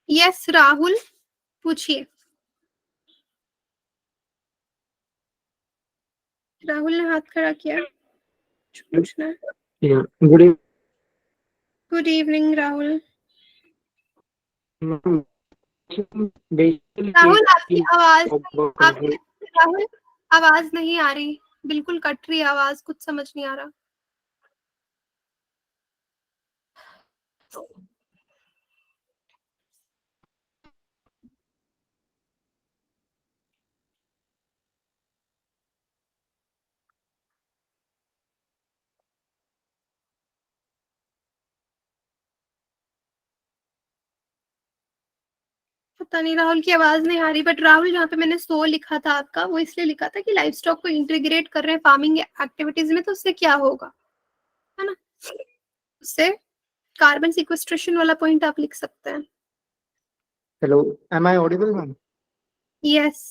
यस राहुल, पूछिए। राहुल ने हाथ खड़ा किया, पूछना है। Good evening Rahul. राहुल आपकी आवाज, आपकी राहुल आवाज नहीं आ रही, बिल्कुल कट रही आवाज, कुछ समझ नहीं आ रहा। पता नहीं राहुल की आवाज नहीं आ रही, बट राहुल जहाँ पे मैंने 100 लिखा था आपका, वो इसलिए लिखा था कि लाइफ स्टॉक को इंटीग्रेट कर रहे हैं फार्मिंग एक्टिविटीज में, तो उससे क्या होगा, है ना? उससे कार्बन सिक्वेस्ट्रेशन वाला पॉइंट आप लिख सकते हैं। Hello, am I audible, ma'am? Yes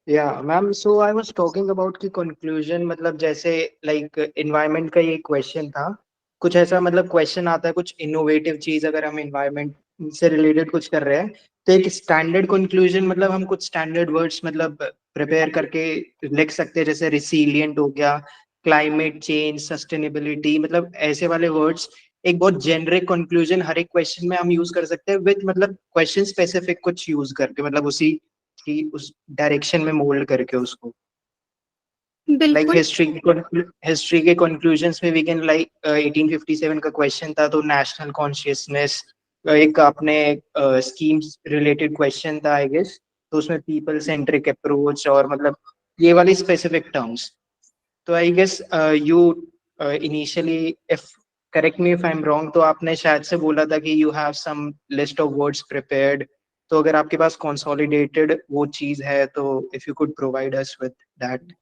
Yeah, ma'am. So I was talking about कि conclusion मतलब जैसे like environment का ये question था, कुछ ऐसा मतलब question आता है, कुछ innovative चीज अगर हम environment से related कुछ कर रहे हैं, तो एक standard conclusion मतलब हम कुछ standard words मतलब prepare करके लिख सकते हैं, जैसे resilient हो गया, climate change, sustainability, मतलब ऐसे वाले words एक बहुत जेनरिक कंक्लूजन हर एक क्वेश्चन में हम यूज कर सकते हैं, विद मतलब क्वेश्चन स्पेसिफिक कुछ यूज करके, मतलब उसी की उस डायरेक्शन में मोल्ड करके उसको, लाइक हिस्ट्री के कंक्लूजन्स में वी कैन लाइक 1857 का क्वेश्चन था तो नेशनल कॉन्शियसनेस, एक अपने स्कीम्स रिलेटेड क्वेश्चन था आई गेस, तो उसमें पीपल सेंट्रिक अप्रोच और मतलब ये वाली स्पेसिफिक टर्म्स। तो I guess you initially, if correct me if I am wrong, तो आपने शायद से बोला था कि you have some list of words prepared. तो अगर आपके पास कंसोलिडेटेड वो चीज है तो if you could provide us with that.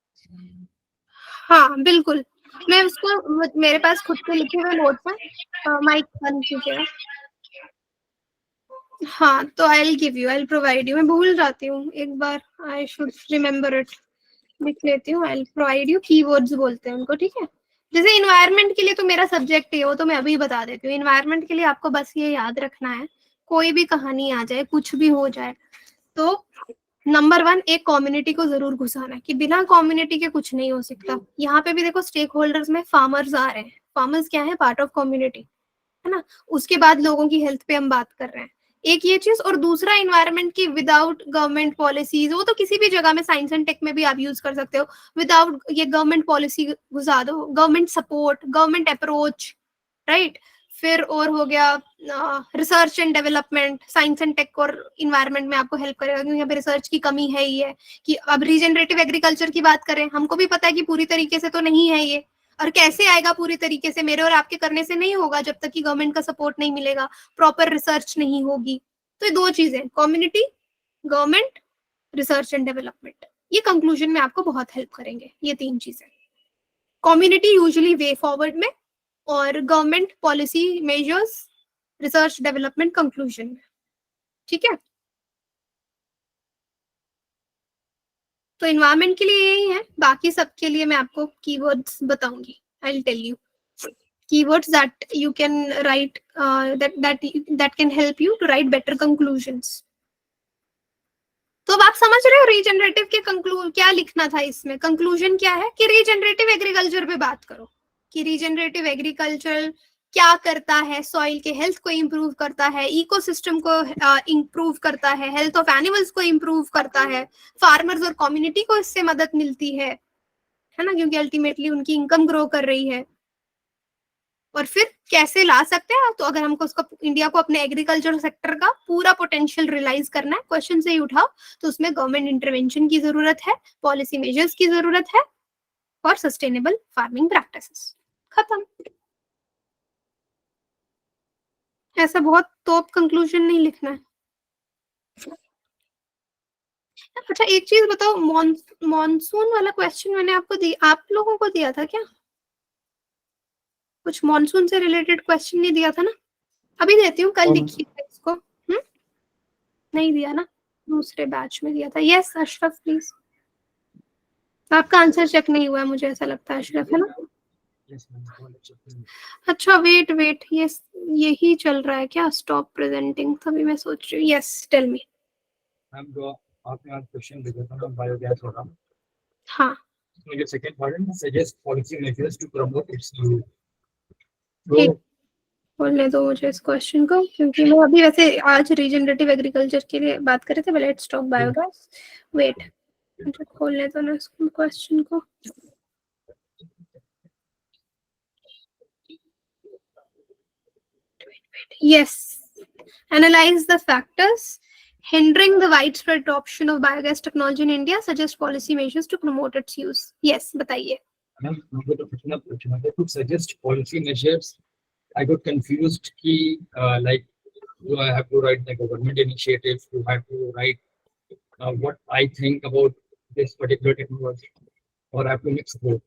हाँ बिल्कुल, मैं उसको, मेरे पास खुद के लिखे हुए नोट्स हैं। माइक बंद कीजिएगा। हाँ, तो I will give you, I will provide you. मैं भूल जाती हूँ एक बार, आई शुड रिमेम्बर इट। लिख लेती हूँ, I will provide you. Keywords बोलते हैं उनको, ठीक है। जैसे इन्वायरमेंट के लिए तो मेरा सब्जेक्ट है वो, तो मैं अभी बता देती हूँ। इन्वायरमेंट के लिए आपको बस ये याद रखना है, कोई भी कहानी आ जाए, कुछ भी हो जाए, तो नंबर 1 एक कम्युनिटी को जरूर घुसाना है, कि बिना कम्युनिटी के कुछ नहीं हो सकता। यहाँ पे भी देखो स्टेक होल्डर्स में फार्मर्स आ रहे हैं। फार्मर्स क्या है? पार्ट ऑफ कम्युनिटी, है ना। उसके बाद लोगों की हेल्थ पे हम बात कर रहे हैं, एक ये चीज। और दूसरा इन्वायरमेंट की विदाउट गवर्नमेंट पॉलिसीज, वो तो किसी भी जगह में साइंस एंड टेक में भी आप यूज कर सकते हो। विदाउट ये गवर्नमेंट पॉलिसी घुसा दो, government support, government approach, right. फिर और हो गया research and development. Science and tech और इन्वायरमेंट में आपको हेल्प करेगा, क्योंकि यहाँ पे रिसर्च की कमी है ही है। कि अब रीजनरेटिव एग्रीकल्चर की बात करें, हमको भी पता है कि पूरी तरीके से तो नहीं है ये, और कैसे आएगा पूरी तरीके से? मेरे और आपके करने से नहीं होगा जब तक कि गवर्नमेंट का सपोर्ट नहीं मिलेगा, प्रॉपर रिसर्च नहीं होगी। तो ये दो चीजें, community, government, research and development, ये कंक्लूजन में आपको बहुत हेल्प करेंगे। ये 3 चीजें, कम्युनिटी यूजुअली वे फॉरवर्ड में, और government policy measures, research development conclusion में, ठीक है। तो इन्वायरमेंट के लिए यही है, बाकी सबके लिए मैं आपको कीवर्ड्स बताऊंगी। I will tell you keywords that you can write, that can help you to write better conclusions. तो अब आप समझ रहे हो रीजनरेटिव के कंक्लूजन क्या लिखना था इसमें? कंक्लूजन क्या है कि रीजनरेटिव एग्रीकल्चर पे बात करो, कि रीजनरेटिव एग्रीकल्चर क्या करता है, सॉइल के हेल्थ को इंप्रूव करता है, इकोसिस्टम को इंप्रूव करता है, हेल्थ ऑफ एनिमल्स को इंप्रूव करता है, फार्मर्स और कम्युनिटी को इससे मदद मिलती है ना, क्योंकि अल्टीमेटली उनकी इनकम ग्रो कर रही है। और फिर कैसे ला सकते हैं? तो अगर हमको उसका, इंडिया को अपने एग्रीकल्चर सेक्टर का पूरा पोटेंशियल रियलाइज करना है, क्वेश्चन से ही उठाओ, तो उसमें गवर्नमेंट इंटरवेंशन की जरूरत है, पॉलिसी मेजर्स की जरूरत है, और सस्टेनेबल फार्मिंग प्रैक्टिसेस। खत्म। ऐसा बहुत टॉप कंक्लूजन नहीं लिखना है। अच्छा एक चीज बताओ, मॉनसून वाला क्वेश्चन मैंने आपको आप लोगों को दिया था क्या? कुछ मॉनसून से रिलेटेड क्वेश्चन नहीं दिया था ना? अभी देती हूँ, कल लिखिए इसको। नहीं दिया ना, दूसरे बैच में दिया था। Yes Ashraf please. आपका आंसर चेक नहीं हुआ है मुझे ऐसा लगता है, अशरफ, है ना? अच्छा वेट वेट, ये यही चल रहा है क्या? स्टॉप प्रेजेंटिंग, तभी मैं सोच रही हूँ। Yes tell me. मैम जो आपने आज क्वेश्चन दिया था ना बायोगैस वाला, हाँ मुझे सेकंड पार्ट में suggest policy measures to promote its use. ठीक, बोलने दो मुझे इस क्वेश्चन को, क्योंकि मैं अभी वैसे आज रीजनरेटिव एग्रीकल्चर के लिए बात कर रहे थे। Let's talk biogas. वेट, मुझे खोलने दो ना इस क्वेश्चन को। Yes, analyze the factors hindering the widespread adoption of biogas technology in India, suggest policy measures to promote its use. Yes, बताइए। मैम मुझे तो पूछना था कुछ suggest policy measures. I got confused कि like do I have to write the government initiative, do I have to write what I think about this particular technology, or I have to mix both?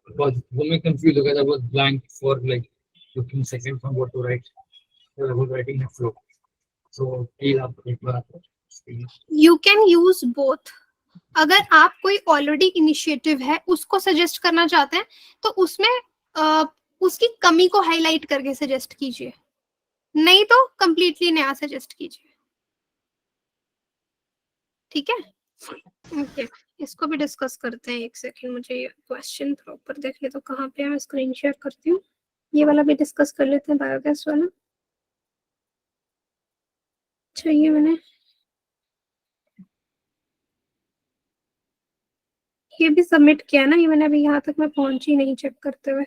Because वो मैं confused हो गया था, I was blank for like 15 seconds on what to write. So I was writing a flow. So please आप एक बार आप You can use both. अगर आप कोई ऑलरेडी इनिशिएटिव है उसको सजेस्ट करना चाहते हैं, तो उसमें उसकी कमी को हाईलाइट करके सजेस्ट कीजिए, नहीं तो कंप्लीटली नया सजेस्ट कीजिए, ठीक है? ओके, इसको भी डिस्कस करते हैं। एक सेकंड, मुझे ये क्वेश्चन प्रॉपर देखने तो, कहाँ पे है? मैं स्क्रीन शेयर करती हूँ। ये वाला भी डिस्कस कर लेते हैं, बायोगैस वाला। अच्छा ये मैंने ये भी सबमिट किया ना, ये मैंने अभी यहाँ तक मैं पहुंची नहीं चेक करते हुए।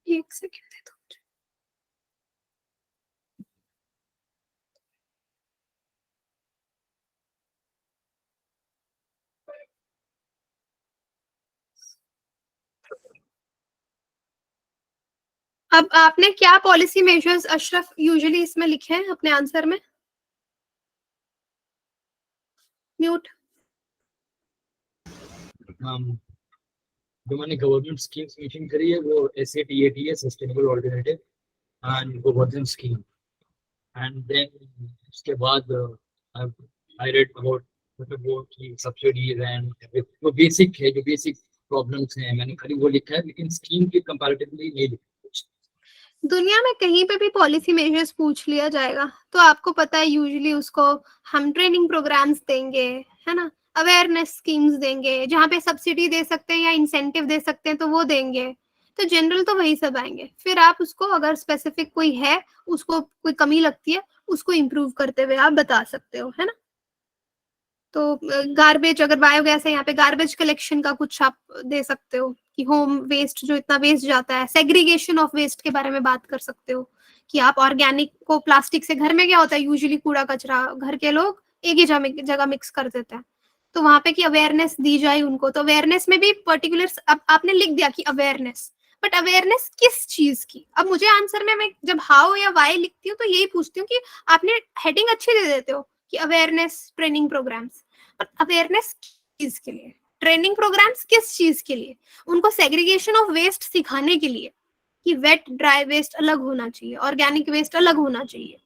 एक सेकंड दे दो। अब आपने क्या पॉलिसी मेजर्स अशरफ यूजुअली इसमें लिखे हैं अपने आंसर में? म्यूट। जो मैंने गवर्नमेंट स्कीम्स मेंशन करी है वो SATAT है, sustainable alternative and government scheme, and then उसके बाद आई रेड अबाउट मतलब वो की सब्सिडीज एंड वो बेसिक है, जो बेसिक प्रॉब्लम्स हैं मैंने खाली वो लिखा है, लेकिन स्कीम के कंपैरेटिवली नहीं लिखा कुछ। दुनिया में कहीं पे भी पॉलिसी मेजर्स पूछ लिया जाएगा तो आपको पता है यूजुअली उसको हम ट्रेनिंग प्रोग्राम्स देंगे, है ना, अवेयरनेस स्कीम्स देंगे, जहाँ पे सब्सिडी दे सकते हैं या इंसेंटिव दे सकते हैं तो वो देंगे। तो जनरल तो वही सब आएंगे, फिर आप उसको अगर स्पेसिफिक कोई है, उसको कोई कमी लगती है, उसको इम्प्रूव करते हुए आप बता सकते हो, है ना। तो गार्बेज, अगर बायोगैस है यहाँ पे गार्बेज कलेक्शन का कुछ आप दे सकते हो कि होम वेस्ट जो इतना वेस्ट जाता है, सेग्रीगेशन ऑफ वेस्ट के बारे में बात कर सकते हो कि आप ऑर्गेनिक को प्लास्टिक से, घर में क्या होता है यूजुअली कूड़ा कचरा घर के लोग एक ही जगह मिक्स कर देते हैं, तो वहां पे की अवेयरनेस दी जाए उनको। तो अवेयरनेस में भी पर्टिकुलर आपने लिख दिया कि अवेयरनेस, बट अवेयरनेस किस चीज की? अब मुझे आंसर में मैं जब हाउ या वाई लिखती हूँ तो यही पूछती हूँ कि आपने हेडिंग अच्छी दे देते हो कि अवेयरनेस ट्रेनिंग प्रोग्राम्स, पर अवेयरनेस किस के लिए? ट्रेनिंग प्रोग्राम्स किस चीज के लिए? उनको सेग्रीगेशन ऑफ वेस्ट सिखाने के लिए कि वेट ड्राई वेस्ट अलग होना चाहिए, ऑर्गेनिक वेस्ट अलग होना चाहिए,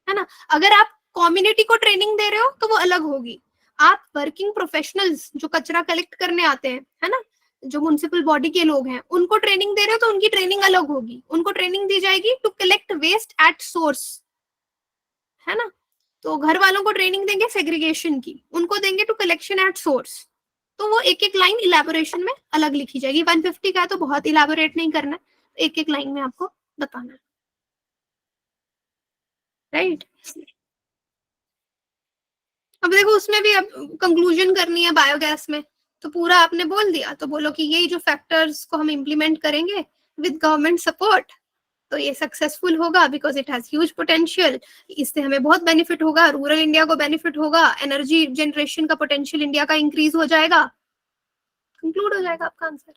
है ना। अगर आप कम्युनिटी को ट्रेनिंग दे रहे हो तो वो अलग होगी। आप वर्किंग प्रोफेशनल्स जो कचरा कलेक्ट करने आते हैं, है ना, जो म्युनिसिपल बॉडी के लोग हैं, उनको ट्रेनिंग दे रहे हो तो उनकी ट्रेनिंग अलग होगी। उनको ट्रेनिंग दी जाएगी to collect waste at source, है ना। तो घर वालों को ट्रेनिंग देंगे सेग्रीगेशन की, उनको देंगे टू कलेक्शन एट सोर्स। तो वो एक एक लाइन इलेबोरेशन में अलग लिखी जाएगी। 150 का है तो बहुत इलेबोरेट नहीं करना है, एक एक लाइन में आपको बताना है, राइट। अब देखो उसमें भी अब कंक्लूजन करनी है बायोगैस में, तो पूरा आपने बोल दिया, तो बोलो कि यही जो फैक्टर्स को हम इम्प्लीमेंट करेंगे विद गवर्नमेंट सपोर्ट तो ये सक्सेसफुल होगा because it has huge potential. इससे हमें बहुत बेनिफिट होगा, रूरल इंडिया को बेनिफिट होगा, एनर्जी जनरेशन का पोटेंशियल इंडिया का इंक्रीज हो जाएगा। कंक्लूड हो जाएगा आपका answer.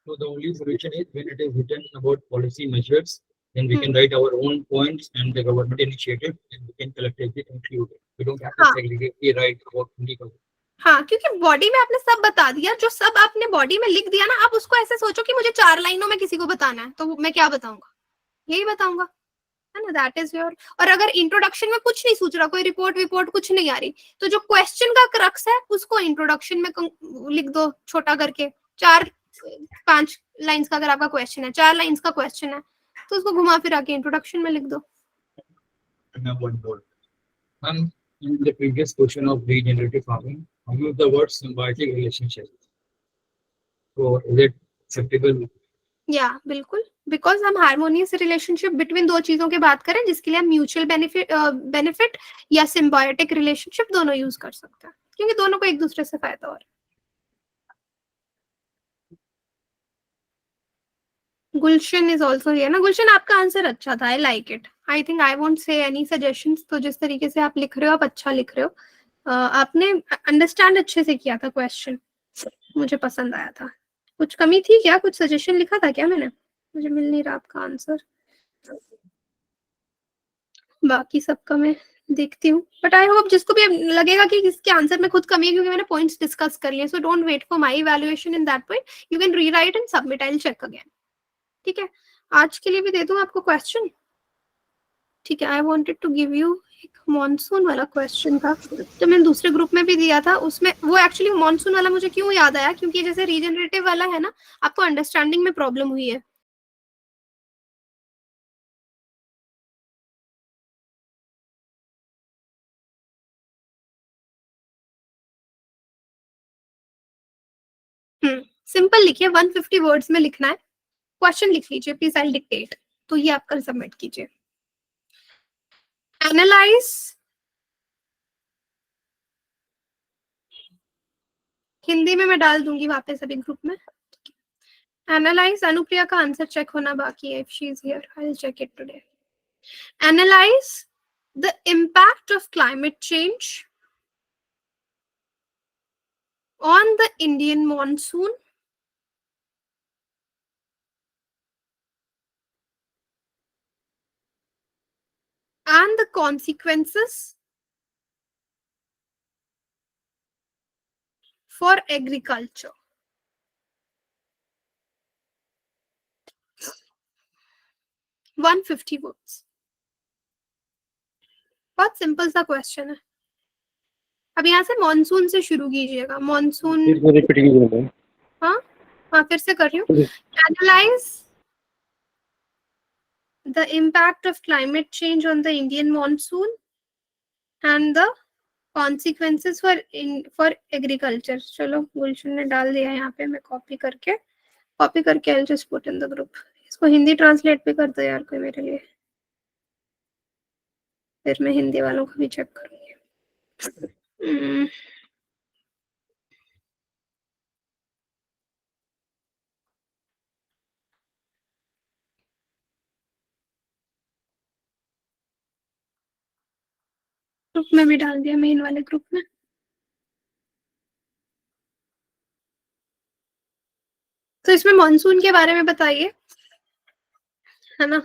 So the only solution is when it is written about policy measures, then we can write our own points and the government initiative, and we can collectively conclude it. We don't have to segregate the right about only government. हाँ, क्योंकि body में आपने सब बता दिया, जो सब आपने बॉडी में लिख दिया ना, आप उसको ऐसे सोचो कि मुझे 4 लाइनों में किसी को बताना है, तो मैं क्या बताऊंगा? यही बताऊंगा, है ना। That is your. और अगर इंट्रोडक्शन में कुछ नहीं सूझ रहा, कोई रिपोर्ट कुछ नहीं आ रही, तो जो क्वेश्चन का क्रक्स है उसको इंट्रोडक्शन में लिख दो छोटा करके। 4-5 लाइंस का अगर आपका क्वेश्चन है, 4 लाइंस का क्वेश्चन है, तो उसको घुमा फिरा के इंट्रोडक्शन में लिख दो। One more. In the previous question of regenerative farming, I used the word symbiotic relationship. So is it acceptable? या बिल्कुल, बिकॉज हम हार्मोनियस रिलेशनशिप बिटवीन दो चीजों की बात करें जिसके लिए हम म्यूचुअल बेनिफिट या सिम्बायोटिक रिलेशनशिप दोनों यूज कर सकते हैं, क्योंकि दोनों को एक दूसरे से फायदा हो रहा है। गुलशन इज ऑल्सो हियर ना। गुलशन आपका आंसर अच्छा था, I like it. I think I won't say any suggestions. तो जिस तरीके से आप लिख रहे हो आप अच्छा लिख रहे हो। आपने अंडरस्टैंड अच्छे से किया था क्वेश्चन, मुझे पसंद आया था। कुछ कमी थी क्या? कुछ सजेशन लिखा था क्या मैंने? मुझे मिल नहीं रहा आपका आंसर। बाकी सबका मैं देखती हूँ, बट आई होप जिसको भी लगेगा कि इसके आंसर में खुद कमी है, क्योंकि मैंने पॉइंट्स डिस्कस कर लिए, so don't wait for my evaluation in that point, you can rewrite and submit, I will check again. ठीक है, आज के लिए भी दे दूं आपको क्वेश्चन? ठीक है, I wanted to give you एक मॉनसून वाला क्वेश्चन था जो मैंने दूसरे ग्रुप में भी दिया था। उसमें वो एक्चुअली मॉनसून वाला मुझे क्यों याद आया, क्योंकि जैसे रीजनरेटिव वाला है ना, आपको अंडरस्टैंडिंग में प्रॉब्लम हुई है। सिंपल लिखिए, 150 वर्ड्स में लिखना है। क्वेश्चन लिख लीजिए प्लीज, आई डिक्टेट। तो ये आप कल सबमिट कीजिए। एनालाइज, हिंदी में मैं डाल दूंगी वापस अभी ग्रुप में। एनालाइज, अनुप्रिया का आंसर चेक होना बाकी है। If she is here I will check it today. Analyse the impact of climate change on the Indian monsoon and the consequences for agriculture. $150 words. बहुत सिंपल सा क्वेश्चन है. अब यहाँ से मॉनसून से शुरू कीजिएगा. मॉनसून, हाँ फिर से कर रही हूँ. Analyze the impact of climate change on the Indian monsoon and the consequences for agriculture. चलो गुलशन ने डाल दिया यहाँ पे, मैं कॉपी करके I'll just put in the group. इसको हिंदी ट्रांसलेट भी कर दो यार कोई मेरे लिए, फिर मैं हिंदी वालों को भी चेक करूंगी. ग्रुप में भी डाल दिया, मेन वाले ग्रुप में. तो इसमें मॉनसून के बारे में बताइए, है ना.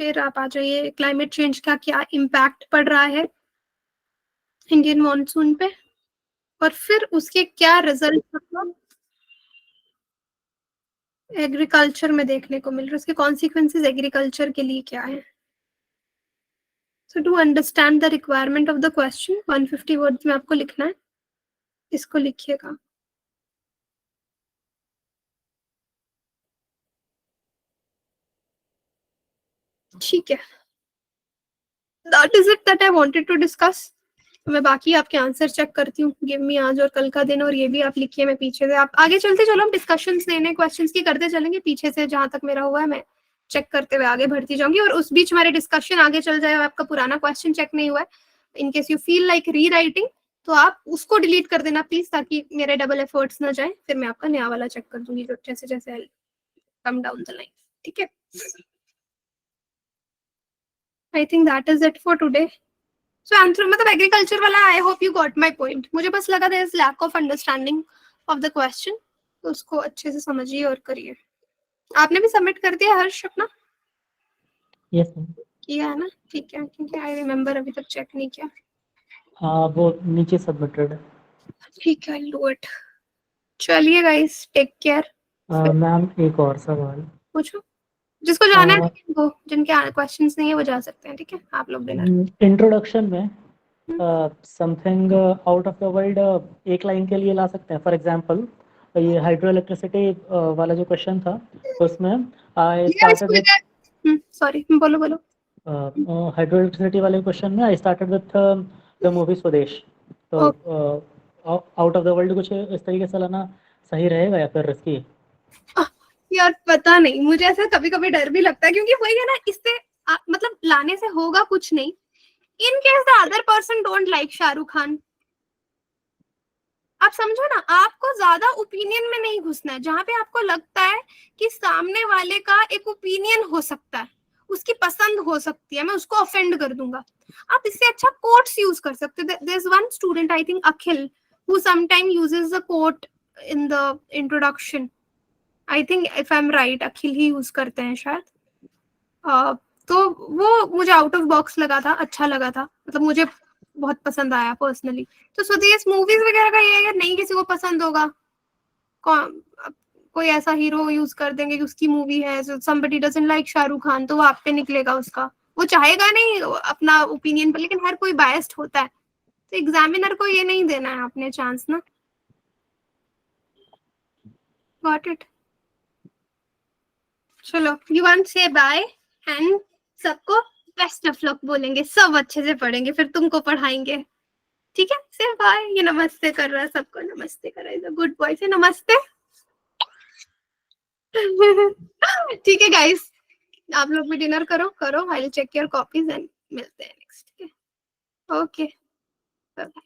फिर आप आ जाइए क्लाइमेट चेंज का क्या इम्पैक्ट पड़ रहा है इंडियन मॉनसून पे, और फिर उसके क्या रिजल्ट मतलब एग्रीकल्चर में देखने को मिल रहे, उसके कॉन्सिक्वेंसेस एग्रीकल्चर के लिए क्या है. So to understand the requirement of the question 150 words में आपको लिखना है. इसको लिखिएगा. ठीक है. That is it that I wanted to discuss. मैं बाकी आपके आंसर चेक करती हूँ. गिव मी आज और कल का दिन, और ये भी आप लिखिए. मैं पीछे से आप आगे चलते चलो, हम डिस्कशंस नए नए क्वेश्चंस की करते चलेंगे. पीछे से जहां तक मेरा हुआ है मैं चेक करते हुए आगे बढ़ती जाऊंगी, और उस बीच हमारे डिस्कशन आगे चल जाए. आपका पुराना क्वेश्चन चेक नहीं हुआ है, in case you feel like री राइटिंग, तो आप उसको डिलीट कर देना प्लीज, ताकि मेरे डबल एफर्ट्स ना जाए. फिर मैं आपका नया वाला चेक कर दूंगी जो जैसे जैसे कम डाउन द लाइन. ठीक है. I think that is it for today. So answer मतलब agriculture वाला, I hope you got my point. मुझे बस लगा there is lack of understanding of the question, तो उसको अच्छे से समझिए और करिए. आपने भी सबमिट कर दिया हर्ष अपना? Yes ma'am. किया है ना? ठीक है, क्योंकि I remember अभी तक चेक नहीं किया. हाँ वो नीचे सबमिटेड है. ठीक है, I'll do it. चलिए guys, take care. मैम एक और सवाल पूछो. जिसको जाना है वो, जिनके क्वेश्चंस नहीं है वो जा सकते हैं. ठीक है, आप लोग डिनर. इंट्रोडक्शन में something out of the world एक लाइन के लिए ला सकते हैं. फॉर एग्जांपल ये हाइड्रो इलेक्ट्रिसिटी वाला जो क्वेश्चन था, उसमें आई स्टार्टेड विद, सॉरी बोलो बोलो. हाइड्रो इलेक्ट्रिसिटी वाले क्वेश्चन में I started with the movie स्वदेश. तो आउट ऑफ द वर्ल्ड कुछ इस तरीके से लाना सही रहेगा या फिर रिस्की? यार पता नहीं, मुझे ऐसा कभी कभी डर भी लगता है, क्योंकि वही है ना, इससे मतलब लाने से होगा कुछ नहीं. In case the other person don't like Shahrukh Khan, आप समझो ना, आपको ज्यादा ओपिनियन में नहीं घुसना है. जहां पे आपको लगता है कि सामने वाले का एक ओपिनियन हो सकता है, उसकी पसंद हो सकती है, मैं उसको ऑफेंड कर दूंगा, आप इससे अच्छा कोट्स यूज कर सकते हो. There is one student, I think Akhil, who sometime uses the quote in the introduction. I think if I am right, Akhil ही यूज करते हैं शायद. तो वो मुझे आउट ऑफ बॉक्स लगा था, अच्छा लगा था, मतलब मुझे बहुत पसंद आया पर्सनली. तो स्वदेश मूवीज वगैरह का ये नहीं किसी को पसंद होगा, कोई ऐसा हीरो यूज कर देंगे कि उसकी मूवी है, somebody doesn't like Shahrukh Khan, तो वो आप पे निकलेगा उसका, वो चाहेगा नहीं अपना ओपिनियन पर, लेकिन हर कोई बायस्ड होता है. तो एग्जामिनर को ये नहीं देना है आपने चांस ना. Got it. चलो, you want say bye and सबको बेस्ट ऑफ लक बोलेंगे, सब अच्छे से पढ़ेंगे, फिर तुमको पढ़ाएंगे. ठीक है, से बाय. ये नमस्ते कर रहा है, सबको नमस्ते कर रहा है. गुड बॉय से नमस्ते. ठीक है गाइस, आप लोग भी डिनर करो. I will check your copies and मिलते हैं नेक्स्ट. Okay, bye.